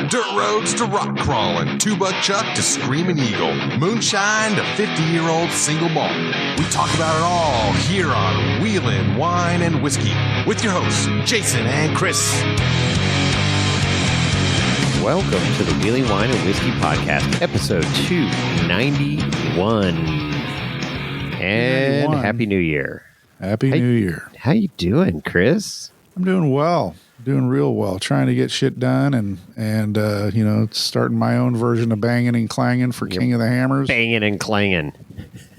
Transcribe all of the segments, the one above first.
dirt roads to rock crawling, two-buck chuck to screaming eagle, moonshine to 50-year-old single malt. We talk about it all here on Wheelin' Wine and Whiskey with your hosts, Jason and Chris. Welcome to the Wheelin' Wine and Whiskey podcast, episode 291. And Happy New Year. Happy New Year. How you doing, Chris? I'm doing well. Doing real well. Trying to get shit done and you know, starting my own version of banging and clanging for King of the Hammers. Banging and clanging.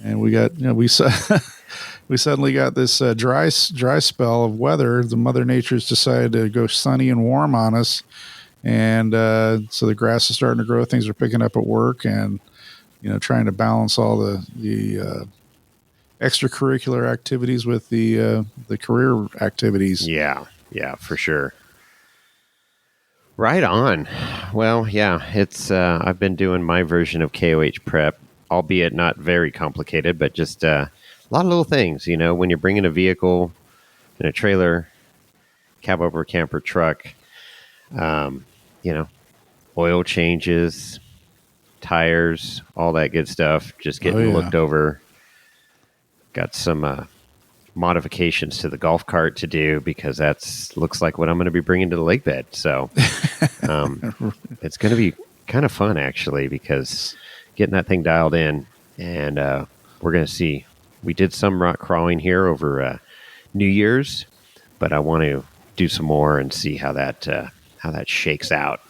And we got, you know, we suddenly got this dry spell of weather. The Mother Nature's decided to go sunny and warm on us. And so the grass is starting to grow. Things are picking up at work, and you know, trying to balance all the extracurricular activities with the career activities. Yeah, for sure. Right on. Well, yeah, it's I've been doing my version of KOH prep, albeit not very complicated, but just a lot of little things. You know, when you're bringing a vehicle in a trailer, cab over camper truck. You know, oil changes, tires, all that good stuff. Just getting looked over. Got some modifications to the golf cart to do because looks like what I'm going to be bringing to the lake bed. So it's going to be kind of fun, actually, because getting that thing dialed in, and we're going to see. We did some rock crawling here over New Year's, but I want to do some more and see how that shakes out.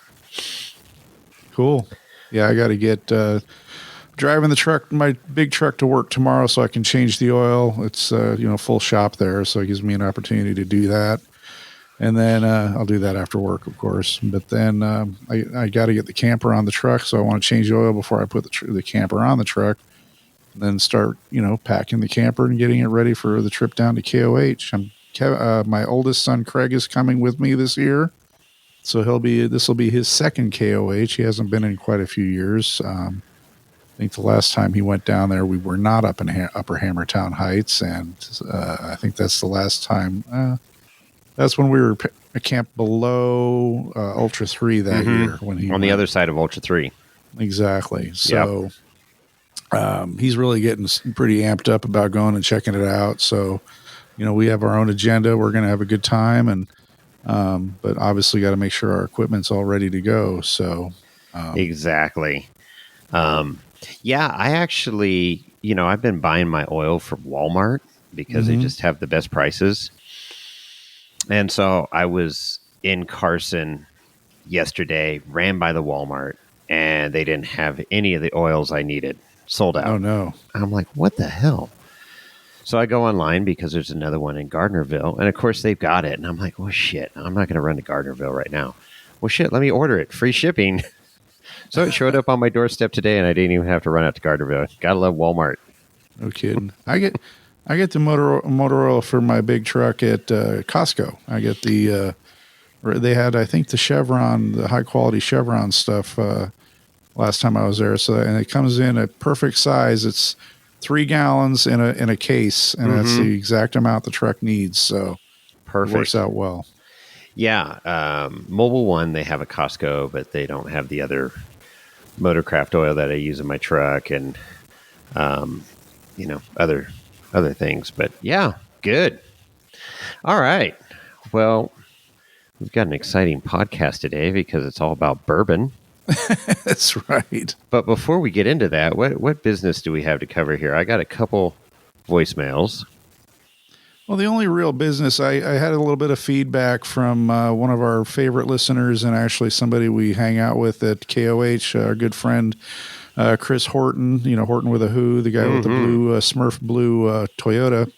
Cool. Yeah, I got to get driving the truck, my big truck, to work tomorrow so I can change the oil. It's you know, full shop there, so it gives me an opportunity to do that. And then I'll do that after work, of course. But then I got to get the camper on the truck, so I want to change the oil before I put the camper on the truck. And then start, you know, packing the camper and getting it ready for the trip down to KOH. My oldest son Craig is coming with me this year. So this will be his second KOH. He hasn't been in quite a few years. I think the last time he went down there, we were not up in Upper Hammertown Heights, and I think that's the last time. That's when we were camped below Ultra 3 that year. When he on the other side of Ultra 3. Exactly. So he's really getting pretty amped up about going and checking it out. So, you know, we have our own agenda. We're going to have a good time, and but obviously got to make sure our equipment's all ready to go. So exactly. Yeah, I actually, you know, I've been buying my oil from Walmart because they just have the best prices. And so I was in Carson yesterday, ran by the Walmart, and they didn't have any of the oils I needed. Sold out. Oh, no. I'm like, what the hell? So I go online because there's another one in Gardnerville, and of course they've got it. And I'm like, well, shit, I'm not going to run to Gardnerville right now. Well, shit, let me order it. Free shipping. So it showed up on my doorstep today, and I didn't even have to run out to Gardnerville. Gotta love Walmart. No kidding. I get the motor oil for my big truck at Costco. I get they had, I think, the high quality Chevron stuff last time I was there. So, and it comes in a perfect size. It's 3 gallons in a case, and that's the exact amount the truck needs. So perfect. It works out well. Yeah. Mobile One, they have a Costco, but they don't have the other Motorcraft oil that I use in my truck, and you know, other things. But yeah, good. All right. Well, we've got an exciting podcast today because it's all about bourbon. That's right. But before we get into that, what business do we have to cover here? I got a couple voicemails. Well, the only real business, I had a little bit of feedback from one of our favorite listeners, and actually somebody we hang out with at KOH, our good friend Chris Horton, you know, Horton with a Who, the guy with the blue Smurf blue Toyota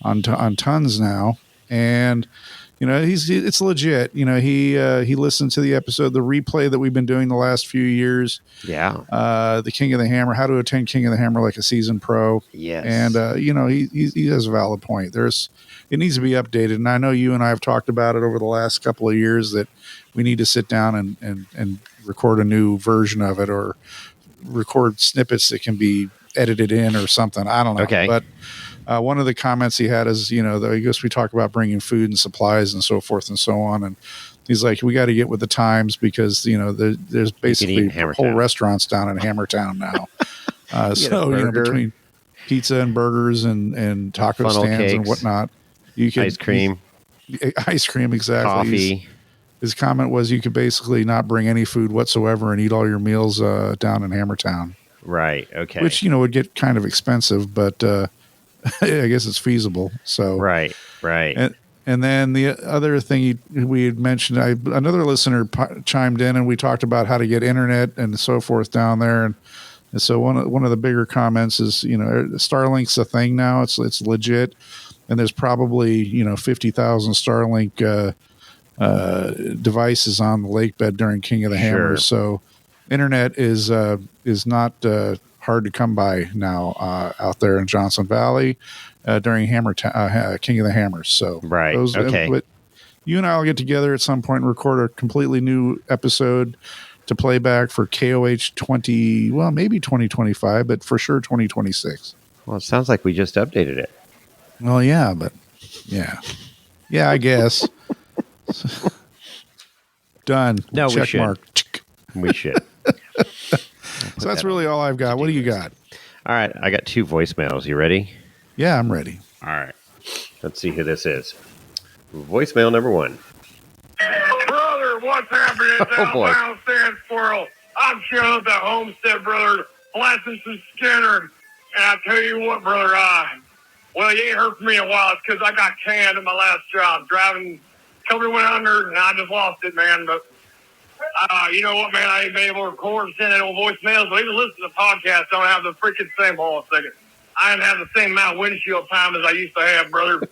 on tons now. And you know, it's legit. You know, he listened to the episode, the replay that we've been doing the last few years. Yeah. The King of the Hammer, how to attend King of the Hammer like a seasoned pro. Yes. And you know, he has a valid point. It needs to be updated, and I know you and I have talked about it over the last couple of years that we need to sit down and record a new version of it, or record snippets that can be edited in or something. I don't know. Okay. But one of the comments he had is, you know, I guess we talk about bringing food and supplies and so forth and so on. And he's like, we got to get with the times because, there's basically whole restaurants down in Hammertown now. So, between pizza and burgers and taco funnel stands cakes, and whatnot, you can ice cream, exactly. coffee. His comment was you could basically not bring any food whatsoever and eat all your meals down in Hammertown. Right. Okay. Which, would get kind of expensive, but I guess it's feasible. So right. And then the other thing we had mentioned, another listener chimed in and we talked about how to get internet and so forth down there. And so one of the bigger comments is, Starlink's a thing now. It's legit. And there's probably, 50,000 Starlink devices on the lake bed during King of the Hammers. So internet is not hard to come by now out there in Johnson Valley during King of the Hammers. So but you and I will get together at some point and record a completely new episode to play back for KOH maybe 2025, but for sure 2026. Well, it sounds like we just updated it. Well, yeah, but yeah, I guess. Done. No, check we should. Mark. We should. So that's really all I've got. What do you got? All right, I got 2 voicemails. You ready? Yeah, I'm ready. All right. Let's see who this is. Voicemail number 1. Brother, what's happening down Wild Sand Squirrel? I'm chilling at the Homestead Brothers, blasting some Skinner. And I tell you what, brother, well, you ain't heard from me in a while. It's because I got canned at my last job. Company went under, and I just lost it, man. But you know what, man? I ain't been able to record and send it on voicemails, but even listen to the podcast, don't have the freaking same hold on a second. I didn't have the same amount of windshield time as I used to have, brother.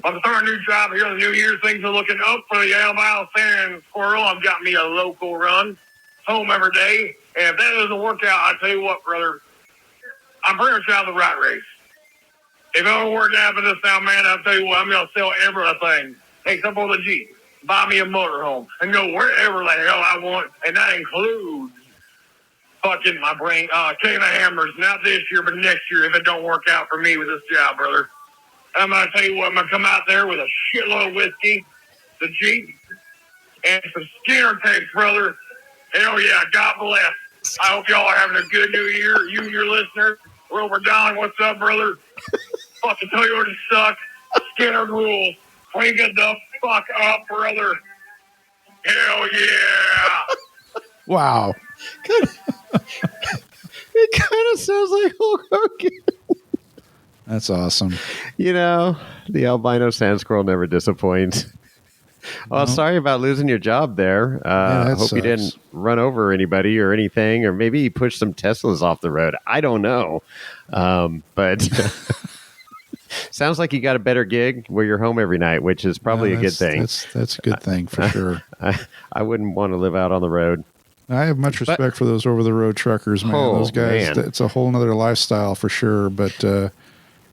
I'm starting a new job here in the new year. Things are looking up for the Alabama Sand Squirrel. I've got me a local run home every day. And if that doesn't work out, I tell you what, brother, I'm pretty much out of the rat race. If it don't work out for this now, man, I'll tell you what, I'm going to sell everything. Take up on the Jeep, buy me a motorhome, and go wherever the hell I want. And that includes fucking my brain, King of the Hammers, not this year, but next year if it don't work out for me with this job, brother. I'm going to tell you what, I'm going to come out there with a shitload of whiskey, the Jeep, and some Skinner tapes, brother. Hell yeah, God bless. I hope y'all are having a good new year. You and your listeners. Robert Don, what's up, brother? Fucking tell you what it sucks. Skinner rules. Clean it the fuck up, brother. Hell yeah. Wow. It kind of sounds like Hulk Hogan. That's awesome. The albino sand squirrel never disappoints. Well, sorry about losing your job there. I hope you didn't run over anybody or anything, or maybe you pushed some Teslas off the road. I don't know. But sounds like you got a better gig where you're home every night, which is probably a good thing. That's a good thing for sure. I wouldn't want to live out on the road. I have much respect for those over-the-road truckers, man. Those guys, it's a whole nother lifestyle for sure. But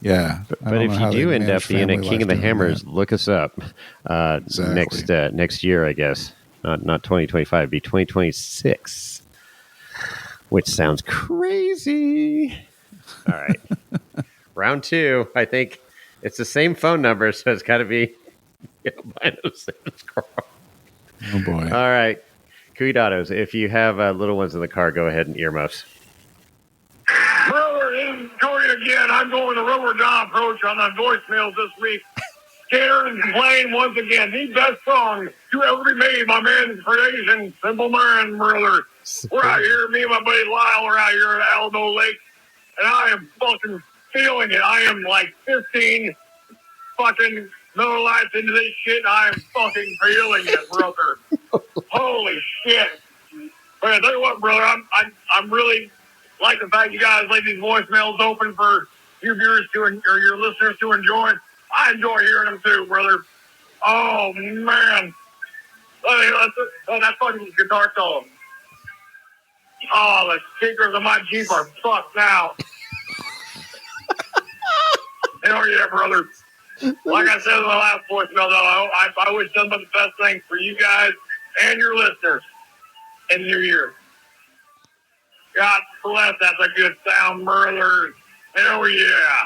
yeah. But if you do end up being a King of the Hammers, look us up next year, I guess. Not 2025, be 2026, which sounds crazy. All right. Round 2, I think it's the same phone number, so it's got to be albino sand squirrel. Oh, boy. All right. Cuidados, if you have little ones in the car, go ahead and earmuffs. Brother, this is Corey again. I'm going the Robert Don approach on the voicemails this week. Scared and playing once again. The best song you ever made, my man, creation, Simple Man, brother. We're out here, me and my buddy Lyle are out here at Alamo Lake, and I am fucking feeling it. I am like 15 fucking Miller Lights into this shit. I am fucking feeling it, brother. Holy shit. But I tell you what, brother, I'm really like the fact you guys leave these voicemails open for your viewers or your listeners to enjoy. I enjoy hearing them too, brother. Oh, man. That fucking guitar solo. Oh, the speakers of my Jeep are fucked now. Hell yeah, brother. Like I said in the last voicemail, though, I wish nothing but the best things for you guys and your listeners in the new year. God bless, that's a good sound, brother. Hell yeah.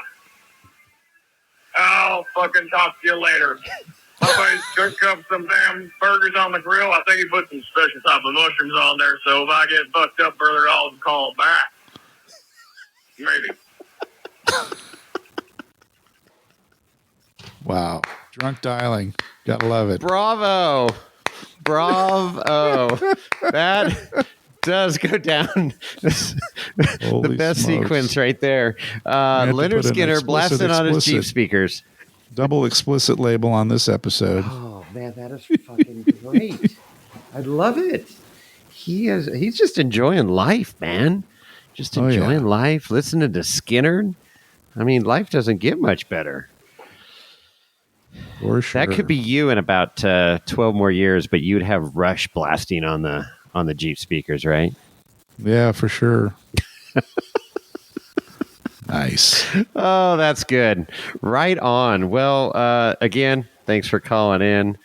I'll fucking talk to you later. My buddy's cooked up some damn burgers on the grill. I think he put some special type of mushrooms on there. So if I get fucked up further, I'll call back. Maybe. Wow. Drunk dialing. Gotta love it. Bravo. That does go down. The best smokes. sequence right there. Leonard Skinner blasting on his Jeep speakers. Double explicit label on this episode. Oh man, that is fucking great. I love it. He's just enjoying life, man. Just enjoying life, listening to Skinner. I mean, life doesn't get much better. For sure. That could be you in about 12 more years, but you'd have Rush blasting on the Jeep speakers, right? Yeah, for sure. Nice. Oh, that's good. Right on. Well, again, thanks for calling in.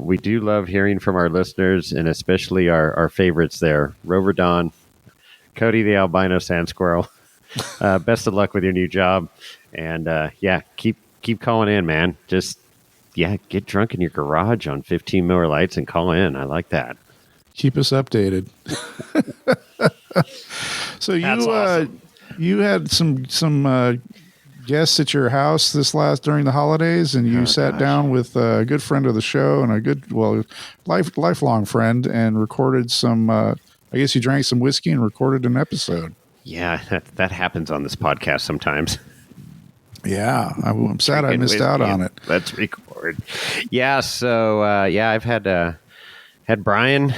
We do love hearing from our listeners, and especially our favorites there. Rover Don, Cody the Albino Sand Squirrel. Best of luck with your new job. And keep calling in, man. Just get drunk in your garage on 15 Miller Lights and call in. I like that. Keep us updated. So awesome. You had some guests at your house during the holidays, and you sat down with a good friend of the show and a good, lifelong friend, and recorded some. I guess you drank some whiskey and recorded an episode. Yeah, that happens on this podcast sometimes. Yeah, I'm sad I missed out on it. Let's record. Yeah, so I've had Brian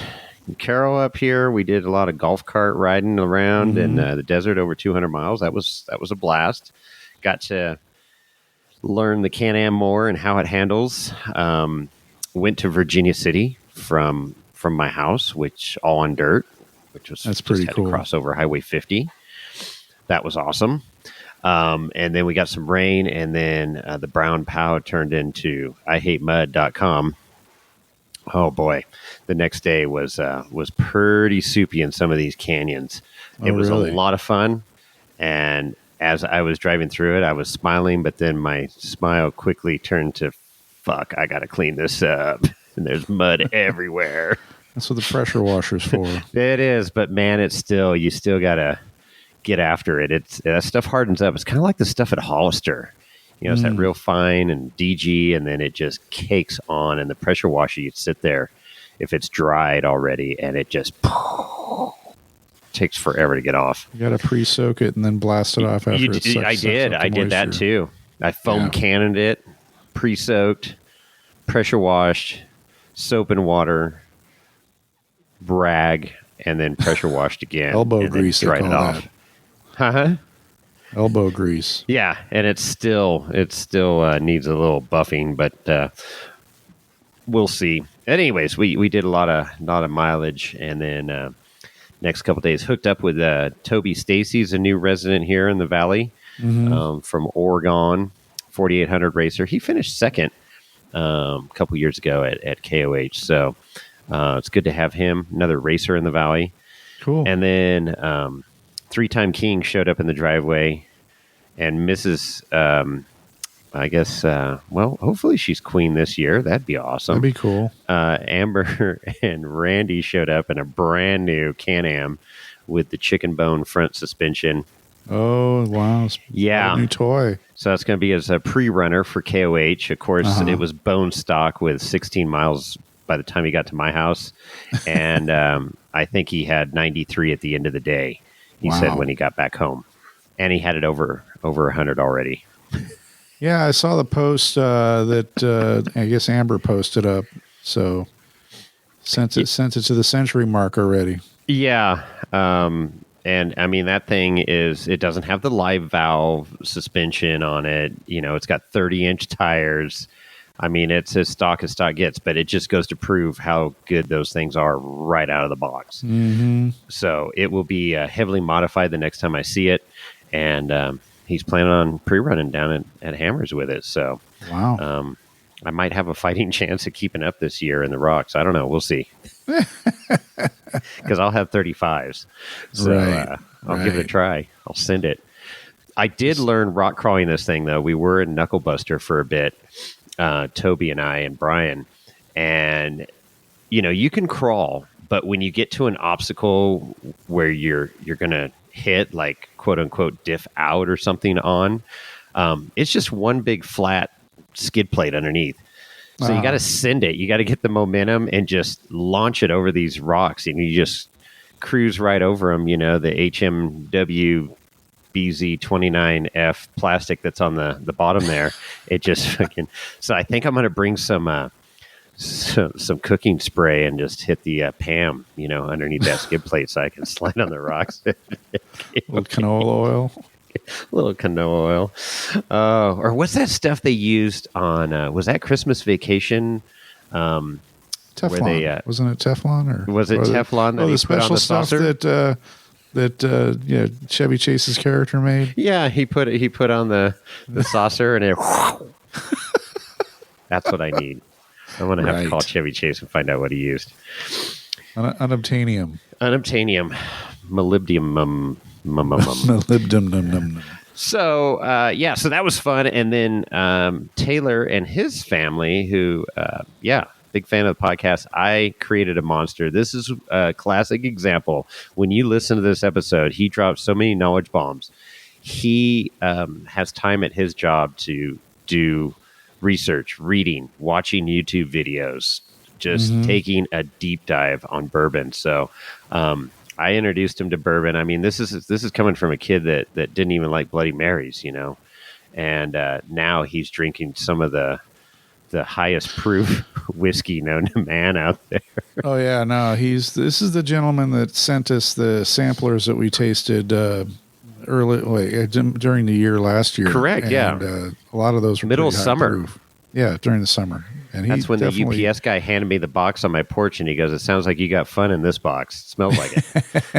and Carol up here. We did a lot of golf cart riding around in the desert, over 200 miles. That was a blast. Got to learn the Can-Am more and how it handles. Went to Virginia City from my house, which all on dirt, that's pretty cool. To cross over Highway 50. That was awesome. And then we got some rain, and then the brown pow turned into IHateMud.com. Oh boy, the next day was pretty soupy in some of these canyons. It was really a lot of fun, and as I was driving through it, I was smiling, but then my smile quickly turned to, fuck, I got to clean this up. And there's mud everywhere. That's what the pressure washer's for. It is, but man, you still got to get after it. That stuff hardens up. It's kind of like the stuff at Hollister. It's that real fine and DG, and then it just cakes on, and the pressure washer, you'd sit there if it's dried already, and it just takes forever to get off. You got to pre-soak it and then blast it off after it's I did that too. I foam cannoned it, pre-soaked, pressure washed, soap and water, brag, and then pressure washed again. Elbow grease, dried it off. Huh? Elbow grease. Yeah, and it still needs a little buffing, but we'll see. Anyways, we did a lot of mileage, and then next couple of days hooked up with Toby Stacy's a new resident here in the Valley from Oregon, 4800 racer. He finished second a couple years ago at KOH, so it's good to have him, another racer in the Valley. Cool. And then three-time King showed up in the driveway, and Mrs. I guess, hopefully she's queen this year. That'd be awesome. That'd be cool. Amber and Randy showed up in a brand new Can-Am with the chicken bone front suspension. Oh, wow. Yeah. A new toy. So it's going to be as a pre-runner for KOH. Of course, it was bone stock with 16 miles by the time he got to my house. And I think he had 93 at the end of the day, he said, when he got back home. And he had it over 100 already. Yeah, I saw the post that I guess Amber posted up. So sent it to the century mark already. Yeah. And I mean, that thing it doesn't have the live valve suspension on it. It's got 30-inch tires. I mean, it's as stock gets, but it just goes to prove how good those things are right out of the box. Mm-hmm. So it will be heavily modified the next time I see it. And he's planning on pre-running down at Hammers with it. So wow. I might have a fighting chance of keeping up this year in the rocks. I don't know. We'll see. Because I'll have 35s. So I'll give it a try. I'll send it. I did learn rock crawling this thing, though. We were in Knucklebuster for a bit. Toby and I and Brian, and you can crawl, but when you get to an obstacle where you're gonna hit like quote unquote diff out or something on, it's just one big flat skid plate underneath. So you got to send it. You got to get the momentum and just launch it over these rocks, and you just cruise right over them. The HMW BZ29F plastic that's on the bottom there. It just fucking. So I think I'm going to bring some cooking spray and just hit the Pam, underneath that skid plate so I can slide on the rocks. With canola oil. A little canola oil. Or what's that stuff they used on, was that Christmas Vacation? Teflon. Wasn't it Teflon? Or was it Teflon that he put on the saucer? that Chevy Chase's character made? Yeah, he put on the saucer and it... That's what I need. I'm going to have to call Chevy Chase and find out what he used. Unobtainium. Molybdenum. Molybdenum. So, so that was fun. And then Taylor and his family, who, big fan of the podcast, I created a monster. This is a classic example. When you listen to this episode, he drops so many knowledge bombs. He has time at his job to do research, reading, watching YouTube videos, just taking a deep dive on bourbon. So, I introduced him to bourbon. I mean, this is coming from a kid that didn't even like Bloody Marys, and now he's drinking some of the highest proof whiskey known to man out there. Oh yeah, no, this is the gentleman that sent us the samplers that we tasted during the year last year. Correct. And, a lot of those were middle of summer. Proof. Yeah, during the summer. And that's when the UPS guy handed me the box on my porch, and he goes, "It sounds like you got fun in this box. It smells like it."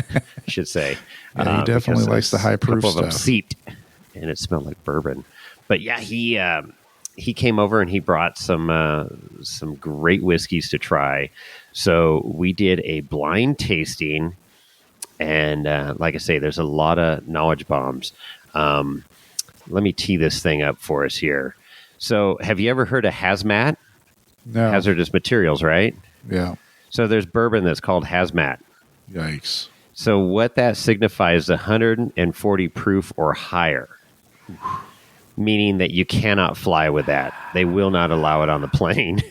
I should say. Yeah, he definitely likes the high proof stuff. Them seeped, and it smelled like bourbon. But yeah, he came over and he brought some great whiskeys to try. So we did a blind tasting, and like I say, there's a lot of knowledge bombs. Let me tee this thing up for us here. So have you ever heard of hazmat? No. Hazardous materials, right? Yeah. So there's bourbon that's called hazmat. Yikes. So what that signifies, 140 proof or higher, meaning that you cannot fly with that. They will not allow it on the plane.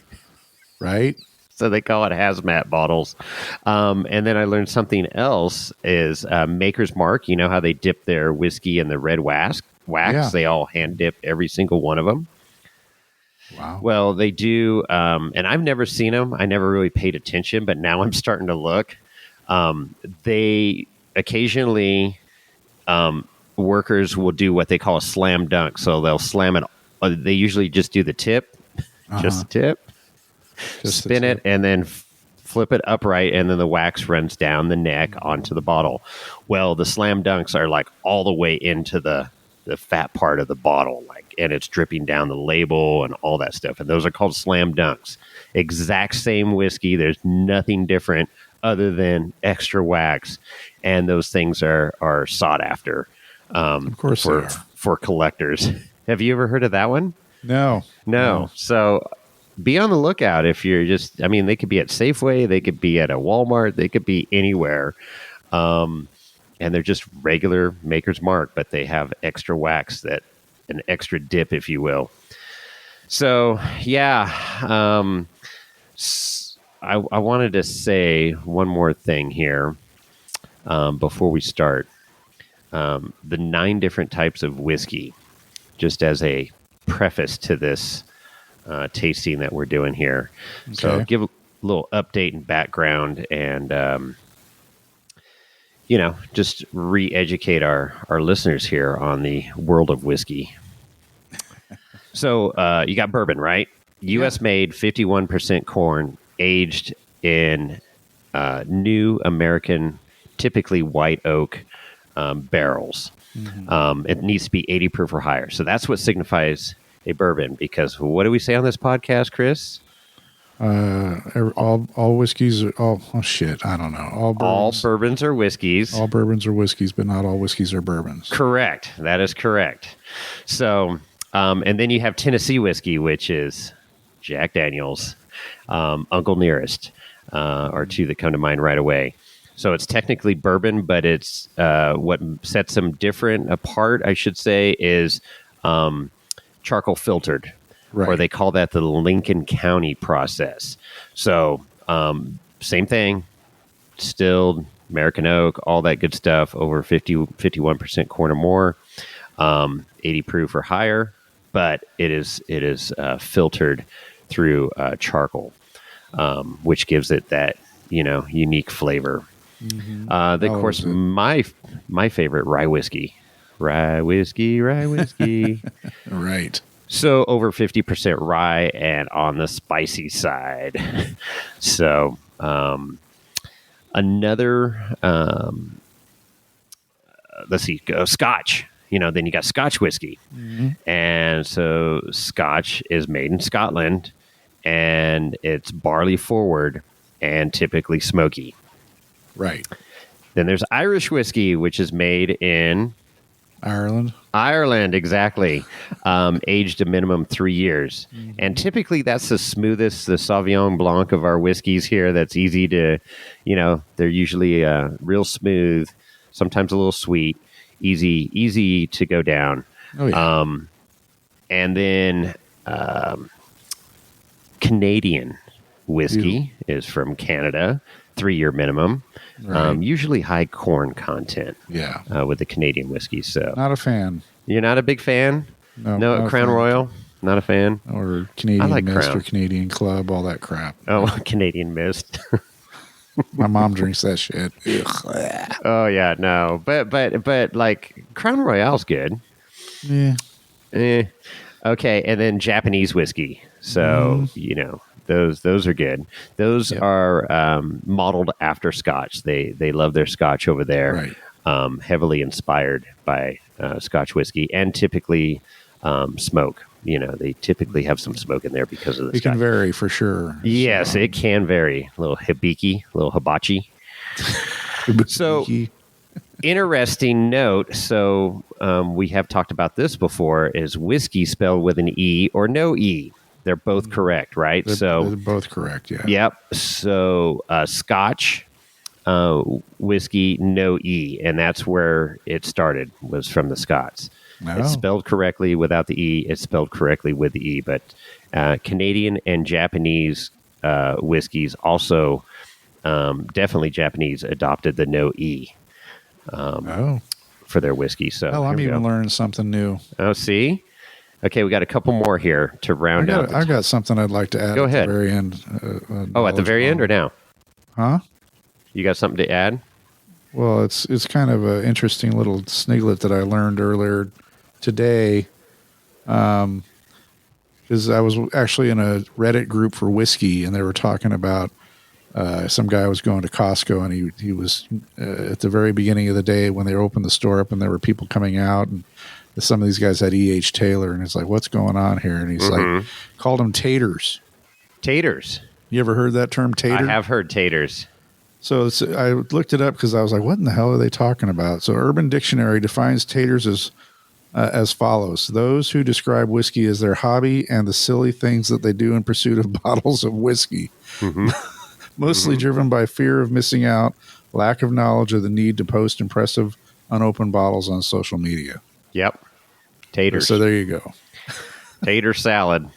Right. So they call it hazmat bottles. And then I learned something else is Maker's Mark. You know how they dip their whiskey in the red wax? Yeah. They all hand dip every single one of them. Wow. Well, they do, and I've never seen them. I never really paid attention, but now I'm starting to look. They occasionally, workers will do what they call a slam dunk. So they'll slam it. They usually just do the tip, just the tip, spin it, and then flip it upright, and then the wax runs down the neck onto the bottle. Well, the slam dunks are like all the way into the fat part of the bottle, and it's dripping down the label and all that stuff. And those are called slam dunks. Exact same whiskey. There's nothing different other than extra wax. And those things are sought after. Of course for collectors. Have you ever heard of that one? No. So be on the lookout if you're they could be at Safeway, they could be at a Walmart, they could be anywhere. And they're just regular Maker's Mark, but they have extra wax, an extra dip, if you will. So, yeah, I wanted to say one more thing here before we start. The 9 different types of whiskey, just as a preface to this tasting that we're doing here. Okay. So give a little update and background and, just re-educate our listeners here on the world of whiskey. So you got bourbon, right? U.S. made 51% corn, aged in new American, typically white oak barrels. Mm-hmm. It needs to be 80 proof or higher. So that's what signifies a bourbon. Because what do we say on this podcast, Chris? All whiskeys are I don't know. All bourbons are whiskeys. All bourbons are whiskeys, but not all whiskeys are bourbons. Correct. That is correct. So, and then you have Tennessee whiskey, which is Jack Daniels, Uncle Nearest are two that come to mind right away. So it's technically bourbon, but it's what sets them different apart, I should say, is charcoal filtered, or they call that the Lincoln County process. So same thing, distilled, American oak, all that good stuff, over 51% corn or more, 80 proof or higher, but it is filtered through charcoal, which gives it that unique flavor. Of course, my favorite, rye whiskey. Right. So over 50% rye and on the spicy side. So another, let's see, Scotch. Then you got Scotch whiskey. And so Scotch is made in Scotland, and it's barley forward and typically smoky. Right. Then there's Irish whiskey, which is made in Ireland, exactly. Aged a minimum 3 years. And typically that's the smoothest, the Sauvignon Blanc of our whiskeys here. That's easy to, they're usually real smooth, sometimes a little sweet, easy to go down. Oh, yeah. And then Canadian whiskey is from Canada, 3-year minimum. Right. Usually high corn content. Yeah. With the Canadian whiskey. So not a fan. You're not a big fan? No, Crown Royal. Not a fan. Or Canadian Mist Crown. or Canadian Club, all that crap. Oh, Canadian Mist. My mom drinks that shit. Oh yeah, no, but like Crown Royale's good. Yeah. Okay, and then Japanese whiskey. So those are good. Those are modeled after Scotch. They love their Scotch over there. Right. Heavily inspired by Scotch whiskey, and typically smoke. They typically have some smoke in there because of the It Scotch. can vary for sure. Yes, it can vary. A little hibiki, a little hibachi. So, interesting note. So, we have talked about this before, is whiskey spelled with an E or no E. They're both correct, right? They're both correct, yeah. Yep. So, Scotch whiskey, no E. And that's where it started, was from the Scots. No. It's spelled correctly without the E. It's spelled correctly with the E. But Canadian and Japanese whiskeys also, definitely Japanese, adopted the no E for their whiskey. So I'm even learning something new. Oh, see? Okay, we got a couple more here to round out. I got something I'd like to add. Go ahead. At the very end. At the very end or now? Huh? You got something to add? Well, it's kind of an interesting little sniglet that I learned earlier today. Is I was actually in a Reddit group for whiskey, and they were talking about some guy was going to Costco, and he was at the very beginning of the day when they opened the store up, and there were people coming out, and some of these guys had E.H. Taylor, and it's like, what's going on here? And he's like, called them taters. Taters. You ever heard that term, tater? I have heard taters. So I looked it up because I was like, what in the hell are they talking about? So Urban Dictionary defines taters as follows: those who describe whiskey as their hobby and the silly things that they do in pursuit of bottles of whiskey. Mostly driven by fear of missing out, lack of knowledge, or the need to post impressive unopened bottles on social media. Yep. Taters. So there you go. Tater salad.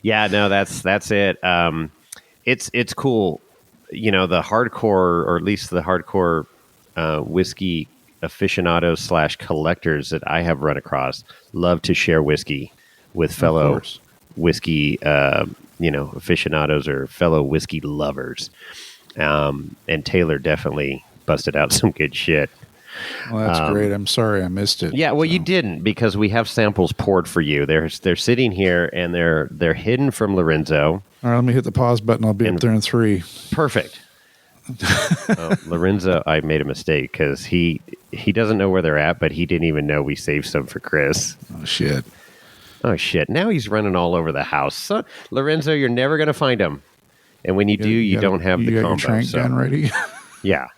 Yeah, no, that's it. It's cool. The hardcore, or at least the hardcore whiskey aficionados / collectors that I have run across, love to share whiskey with fellow whiskey, aficionados or fellow whiskey lovers. And Taylor definitely busted out some good shit. Well, that's great. I'm sorry I missed it. Yeah, well, you didn't, because we have samples poured for you. They're sitting here, and they're hidden from Lorenzo. All right, let me hit the pause button. I'll be up there in 3. Perfect. Lorenzo, I made a mistake because he doesn't know where they're at, but he didn't even know we saved some for Chris. Oh, shit. Now he's running all over the house. So, Lorenzo, you're never going to find him. And when you do, you don't have the combo. You got your trank gun ready? Yeah.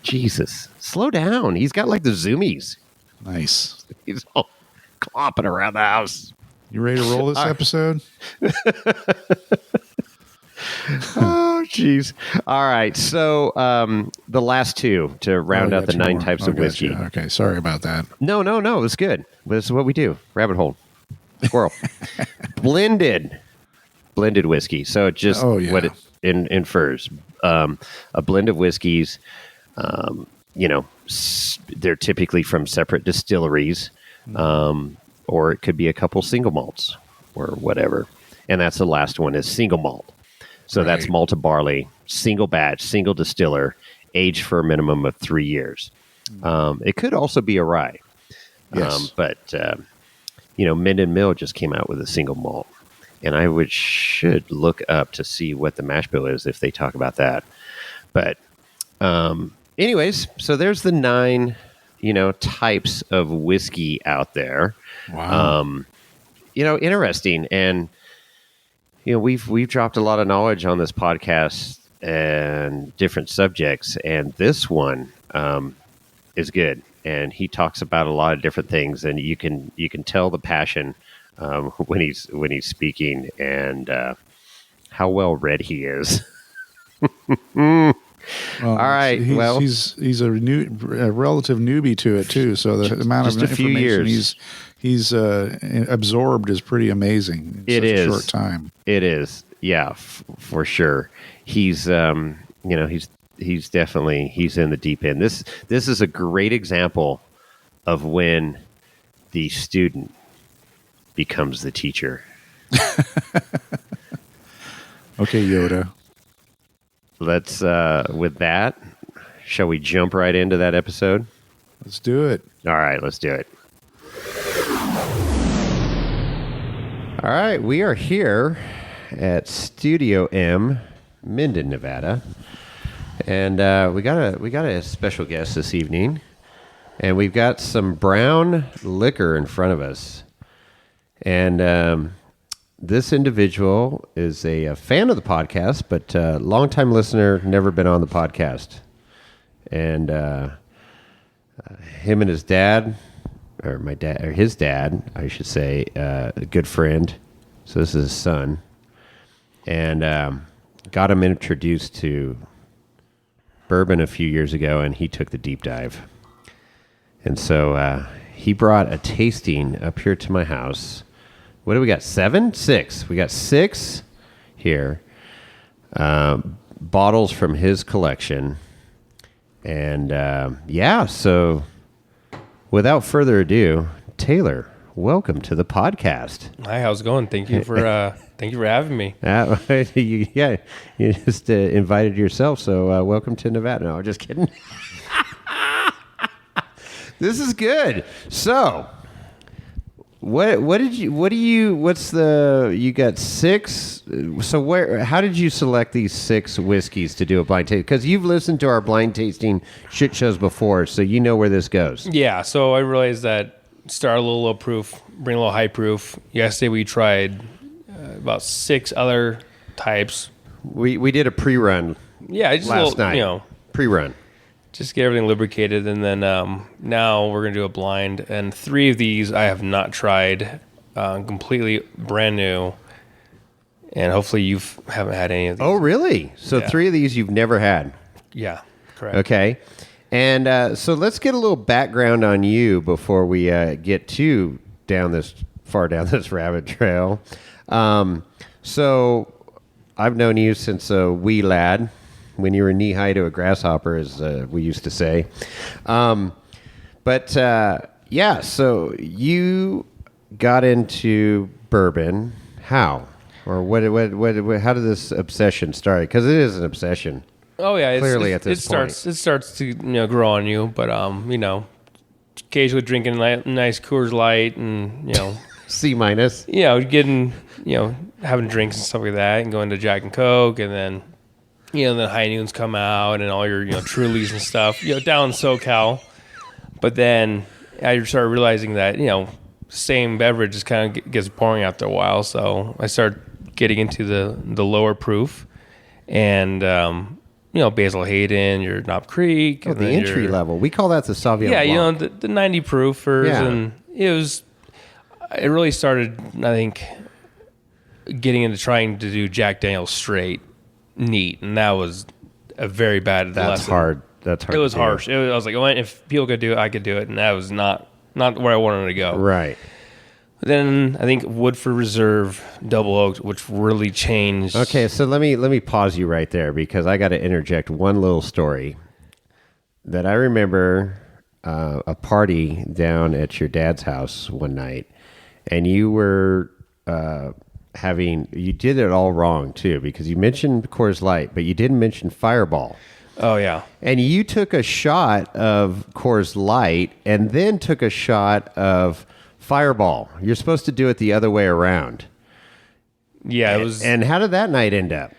Jesus. Slow down. He's got like the zoomies. Nice. He's all clomping around the house. You ready to roll this episode? Oh, jeez. All right. So the last two to round out the 9 types of whiskey. You. Okay. Sorry about that. No. It was good. This is what we do. Rabbit hole. Squirrel. Blended whiskey. So it just what it infers. A blend of whiskeys, they're typically from separate distilleries, or it could be a couple single malts or whatever. And that's the last one is single malt. So that's malted barley, single batch, single distiller, aged for a minimum of 3 years. It could also be a rye. Yes. But Minden Mill just came out with a single malt. And I should look up to see what the mash bill is if they talk about that. But anyways, so there's the 9, types of whiskey out there. Wow. Interesting. And, we've dropped a lot of knowledge on this podcast and different subjects. And this one is good. And he talks about a lot of different things. And you can tell the passion when he's speaking and how well read he is. All right. He's a relative newbie to it too. So the amount of information he's absorbed is pretty amazing. In such a short time. It is. Yeah, for sure. He's he's definitely in the deep end. This is a great example of when the student becomes the teacher. Okay, Yoda. Let's, with that, shall we jump right into that episode? Let's do it. All right, let's do it. All right, we are here at Studio M, Minden, Nevada. And we got a special guest this evening. And we've got some brown liquor in front of us. And this individual is a fan of the podcast, but a longtime listener, never been on the podcast. And him and his dad, or his dad, I should say, a good friend. So this is his son. And got him introduced to bourbon a few years ago, and he took the deep dive. And so he brought a tasting up here to my house. What do we got? 7? 6. We got 6 here. Bottles from his collection. And so without further ado, Taylor, welcome to the podcast. Hi, how's it going? Thank you for having me. You just invited yourself, so welcome to Nevada. No, I'm just kidding. This is good. So, you got 6? So how did you select these 6 whiskeys to do a blind tasting? Because you've listened to our blind tasting shit shows before, so you know where this goes. Yeah, so I realized that start a little low proof, bring a little high proof. Yesterday we tried about 6 other types. We did a pre-run just last night. Pre-run. Just get everything lubricated, and then now we're going to do a blind. And 3 of these I have not tried, completely brand new. And hopefully you haven't had any of these. Oh, really? So 3 of these you've never had? Yeah, correct. Okay. And so let's get a little background on you before we get far down this rabbit trail. So I've known you since a wee lad, when you were knee high to a grasshopper, as we used to say. So you got into bourbon. How? Or how did this obsession start? Because it is an obsession. Oh yeah, clearly at this point. It starts to grow on you, but occasionally drinking nice Coors Light and C-. Getting having drinks and stuff like that, and going to Jack and Coke, and then then High Noons come out and all your Trulies and stuff down in SoCal. But then I started realizing that same beverage just kind of gets boring after a while, so I started getting into the lower proof and. Basil Hayden, your Knob Creek. Oh, the entry level. We call that the Sauvignon Blanc. Yeah, the 90 proofers. Yeah. And it was, it really started, I think, getting into trying to do Jack Daniel's straight neat, and that was a very bad lesson. That's hard. It was harsh. I was like, well, if people could do it, I could do it, and that was not where I wanted to go. Right. Then I think Woodford Reserve Double Oaked, which really changed. Okay, so let me pause you right there because I got to interject one little story that I remember. A party down at your dad's house one night, and you were you did it all wrong too, because you mentioned Coors Light, but you didn't mention Fireball. Oh yeah. And you took a shot of Coors Light and then took a shot of Fireball. You're supposed to do it the other way around. Yeah, it was. And how did that night end up?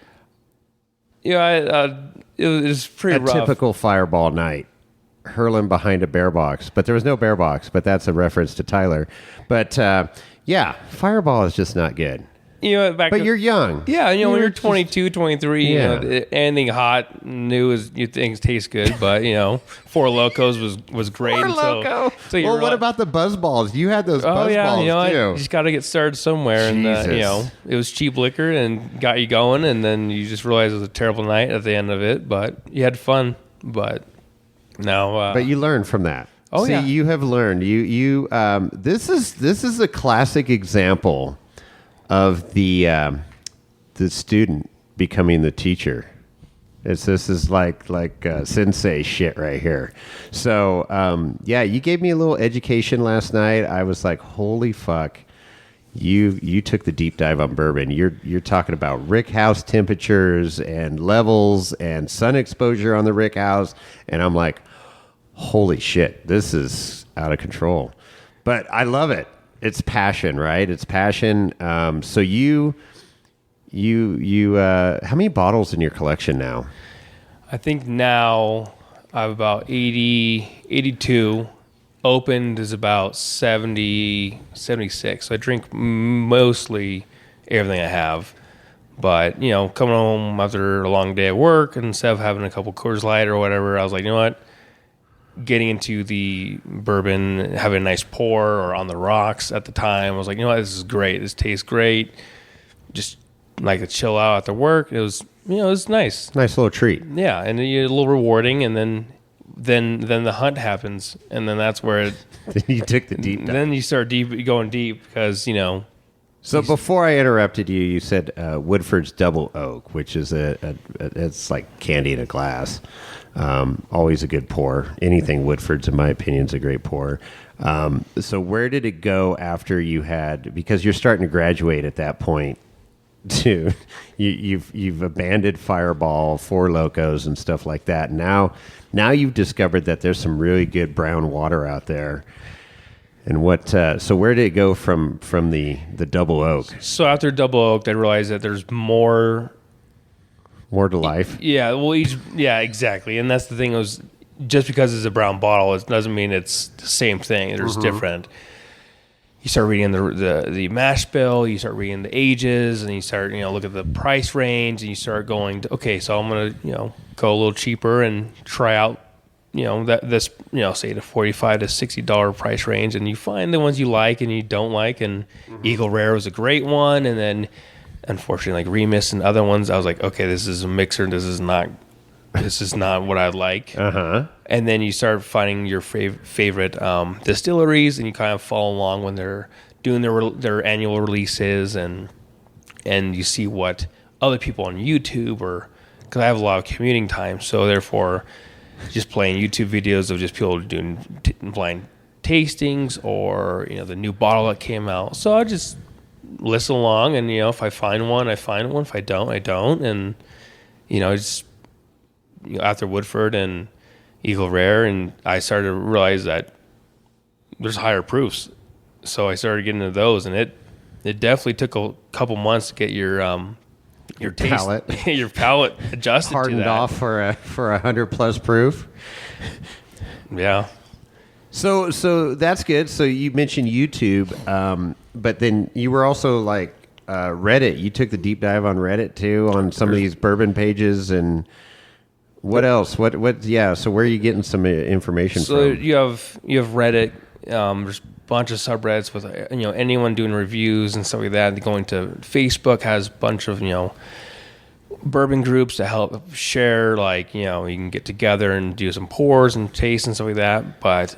Yeah, it was pretty rough. A typical Fireball night. Hurling behind a bear box, but there was no bear box, but that's a reference to Tyler. But yeah, Fireball is just not good. But you're young. Yeah, when you're 22, 23, Yeah. anything hot, new things taste good. But Four Locos was great. Four Loco. So what about the buzz balls? You had those buzz balls too. I just got to get started somewhere, Jesus. and it was cheap liquor and got you going, and then you just realized it was a terrible night at the end of it, but you had fun. But now, but you learned from that. Oh, See, yeah. you have learned. This is a classic example of the student becoming the teacher. This is like sensei shit right here. So you gave me a little education last night. I was like, holy fuck. You took the deep dive on bourbon. You're talking about rick house temperatures and levels and sun exposure on the rick house, and I'm like, holy shit, this is out of control. But I love it. It's passion, right? It's passion. So you how many bottles in your collection now? I think now I have about 82. Opened is about 70, 76. So I drink mostly everything I have. But, coming home after a long day at work, and instead of having a couple Coors Light or whatever, I was like, you know what? Getting into the bourbon, having a nice pour or on the rocks at the time, I was like, you know what? This is great. This tastes great. Just like to chill out after work. It was, it was nice. Nice little treat. Yeah, and a little rewarding, and then the hunt happens, and then that's where Then you took the deep dive. then you start going deep because So before I interrupted you, you said Woodford's Double Oak, which is it's like candy in a glass. Always a good pour. Anything Woodford's, in my opinion, is a great pour. So where did it go after you had? Because you're starting to graduate at that point. Too, you've abandoned Fireball, Four Locos, and stuff like that. Now you've discovered that there's some really good brown water out there. And what? So where did it go from the Double Oak? So after Double Oak, I realized that there's more to life. Yeah, well, exactly. And that's the thing, was just because it's a brown bottle, it doesn't mean it's the same thing. There's different. You start reading the mash bill, you start reading the ages, and you start look at the price range, and you start going, okay, so I'm gonna go a little cheaper and try out this say the $45 to $60 price range, and you find the ones you like and you don't like. And Eagle Rare was a great one, and then unfortunately like Remus and other ones, I was like, okay, this is a mixer, this is not what I like. And then you start finding your favorite distilleries, and you kind of follow along when they're doing their annual releases, and you see what other people on YouTube, or because I have a lot of commuting time, so therefore just playing YouTube videos of just people doing blind tastings, or the new bottle that came out. So I just listen along, and if I find one, I find one. If I don't, I don't. And just after Woodford and Eagle Rare, and I started to realize that there's higher proofs. So I started getting into those, and it definitely took a couple months to get your taste, palate, your palate adjusted, hardened to that. off for 100+ proof. Yeah. So that's good. So you mentioned YouTube, but then you were also like Reddit. You took the deep dive on Reddit too, on some of these bourbon pages, and what else? What? Yeah. So where are you getting some information So from? you have Reddit. There's bunch of subreddits with anyone doing reviews and stuff like that. Going to Facebook has a bunch of bourbon groups to help share. Like you can get together and do some pours and taste and stuff like that. But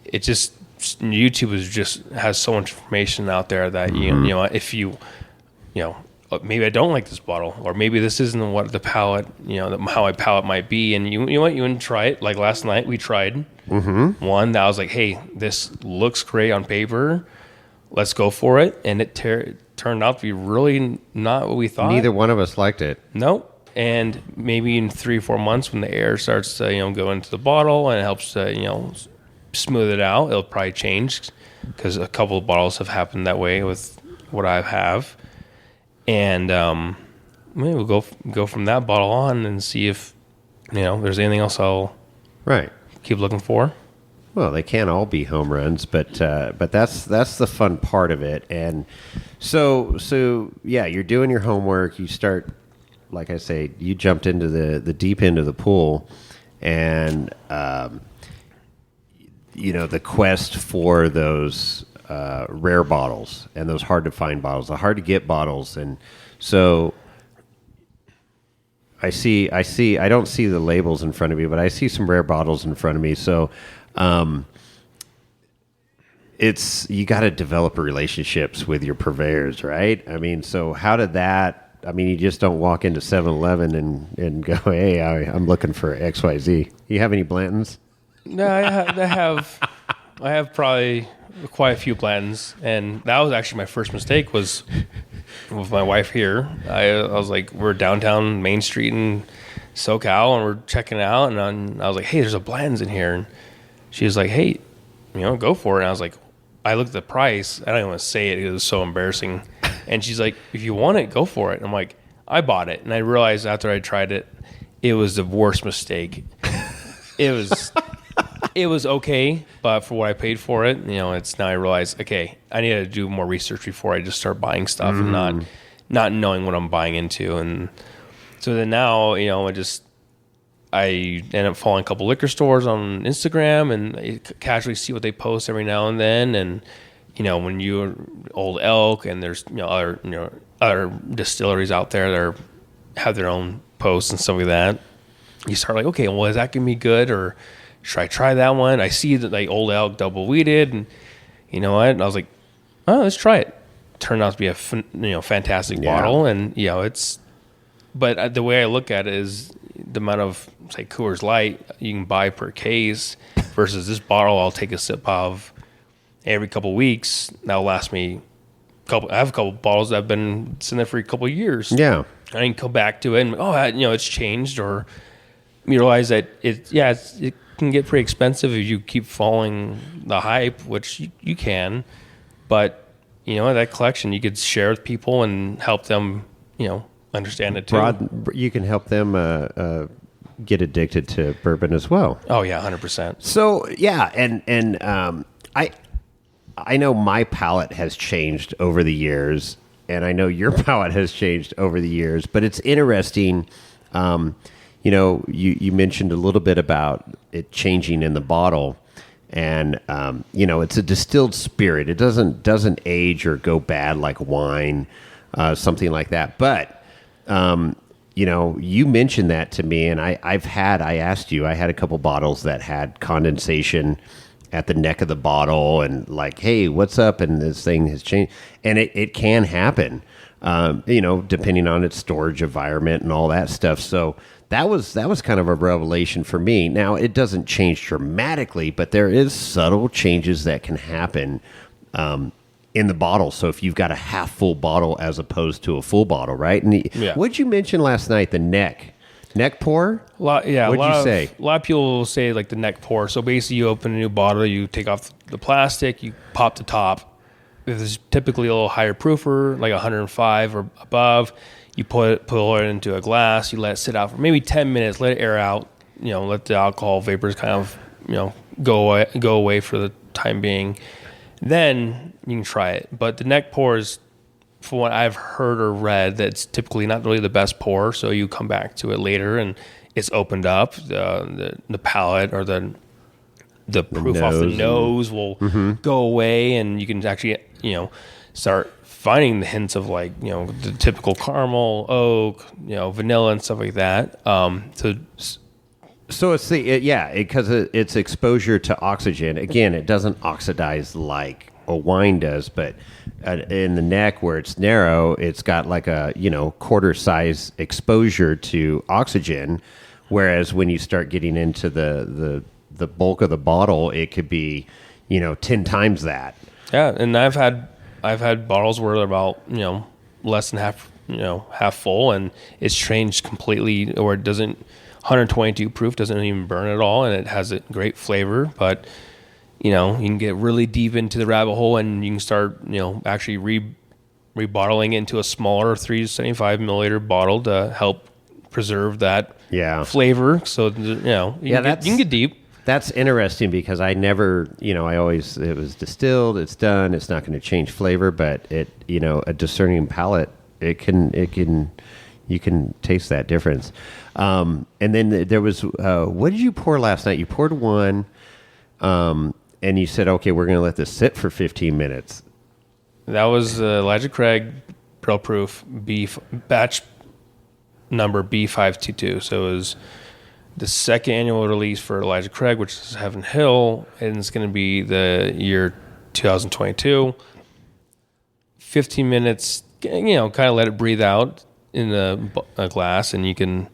it just YouTube has so much information out there that if you maybe I don't like this bottle, or maybe this isn't what the palate, how my palate might be. And you know what, you want to try it. Like last night we tried one that I was like, hey, this looks great on paper. Let's go for it. And it turned out to be really not what we thought. Neither one of us liked it. Nope. And maybe in 3 or 4 months when the air starts to, go into the bottle and it helps to, smooth it out, it'll probably change, because a couple of bottles have happened that way with what I have. And maybe we'll go from that bottle on and see if there's anything else I'll keep looking for. Well, they can't all be home runs, but that's the fun part of it. And so yeah, you're doing your homework. You start, like I say, you jumped into the deep end of the pool, and the quest for those rare bottles and those hard to find bottles, the hard to get bottles. And so I don't see the labels in front of me, but I see some rare bottles in front of me. So you got to develop relationships with your purveyors, right? I mean, so how did that, you just don't walk into 7-Eleven and go, hey, I'm looking for XYZ. You have any Blantons? No, I have probably quite a few Blantons, and that was actually my first mistake was with my wife here. I was like, we're downtown Main Street in SoCal, and we're checking it out, and I was like, hey, there's a Blantons in here, and she was like, hey, go for it. And I was like, I looked at the price. I don't even want to say it. It was so embarrassing. And she's like, if you want it, go for it. And I'm like, I bought it. And I realized after I tried it, it was the worst mistake. It was okay, but for what I paid for it, it's now I realize, okay, I need to do more research before I just start buying stuff and not knowing what I'm buying into. And so then now, I end up following a couple liquor stores on Instagram and I casually see what they post every now and then. And, when you're Old Elk and there's, other distilleries out there that have their own posts and stuff like that, you start like, okay, well, is that going to be good, or should I try that one? I see that like Old Elk double wheated, and you know what? And I was like, oh, let's try it. Turned out to be a fantastic bottle, and but the way I look at it is the amount of say Coors Light you can buy per case versus this bottle I'll take a sip of every couple weeks. That'll last me I have a couple bottles that have been sitting there for a couple of years. Yeah, I can come back to it and it's changed, or you realize that it can get pretty expensive if you keep following the hype, which you can. But that collection you could share with people and help them understand it too. You can help them get addicted to bourbon as well. Oh yeah, 100%. So yeah, and I know my palate has changed over the years, and I know your palate has changed over the years. But it's interesting. You mentioned a little bit about it changing in the bottle, and it's a distilled spirit. It doesn't age or go bad like wine, something like that. But you mentioned that to me, and I asked you, I had a couple bottles that had condensation at the neck of the bottle, and like, hey, what's up? And this thing has changed, and it can happen, depending on its storage environment and all that stuff. So that was kind of a revelation for me. Now, it doesn't change dramatically, but there is subtle changes that can happen in the bottle. So if you've got a half full bottle as opposed to a full bottle, right? And what'd you mention last night? The neck pour? What'd you say? A lot of people will say like the neck pour. So basically you open a new bottle, you take off the plastic, you pop the top. If it's typically a little higher proofer, like 105 or above, you pull it into a glass, you let it sit out for maybe 10 minutes, let it air out, let the alcohol vapors kind of, go away for the time being. Then you can try it. But the neck pour is, from what I've heard or read, that's typically not really the best pour. So you come back to it later and it's opened up, the palate or the the proof off the nose will go away, and you can actually, start finding the hints of like, the typical caramel, oak, vanilla and stuff like that. So it's because it's exposure to oxygen. Again, it doesn't oxidize like a wine does, but in the neck where it's narrow, it's got like a quarter size exposure to oxygen. Whereas when you start getting into the bulk of the bottle, it could be 10 times that. Yeah, and I've had bottles where they're about less than half full, and it's changed completely, or it doesn't. 122 proof doesn't even burn at all, and it has a great flavor. But you can get really deep into the rabbit hole, and you can start actually rebottling it into a smaller 375 milliliter bottle to help preserve that flavor. So you can get deep. That's interesting because I never, I always, it was distilled, it's done, it's not going to change flavor, but it, a discerning palate, you can taste that difference. And then there was, what did you pour last night? You poured one, and you said, okay, we're going to let this sit for 15 minutes. That was Elijah Craig Barrel Proof batch number B522. So it was the second annual release for Elijah Craig, which is Heaven Hill, and it's going to be the year 2022. 15 minutes, kind of let it breathe out in a glass, and you can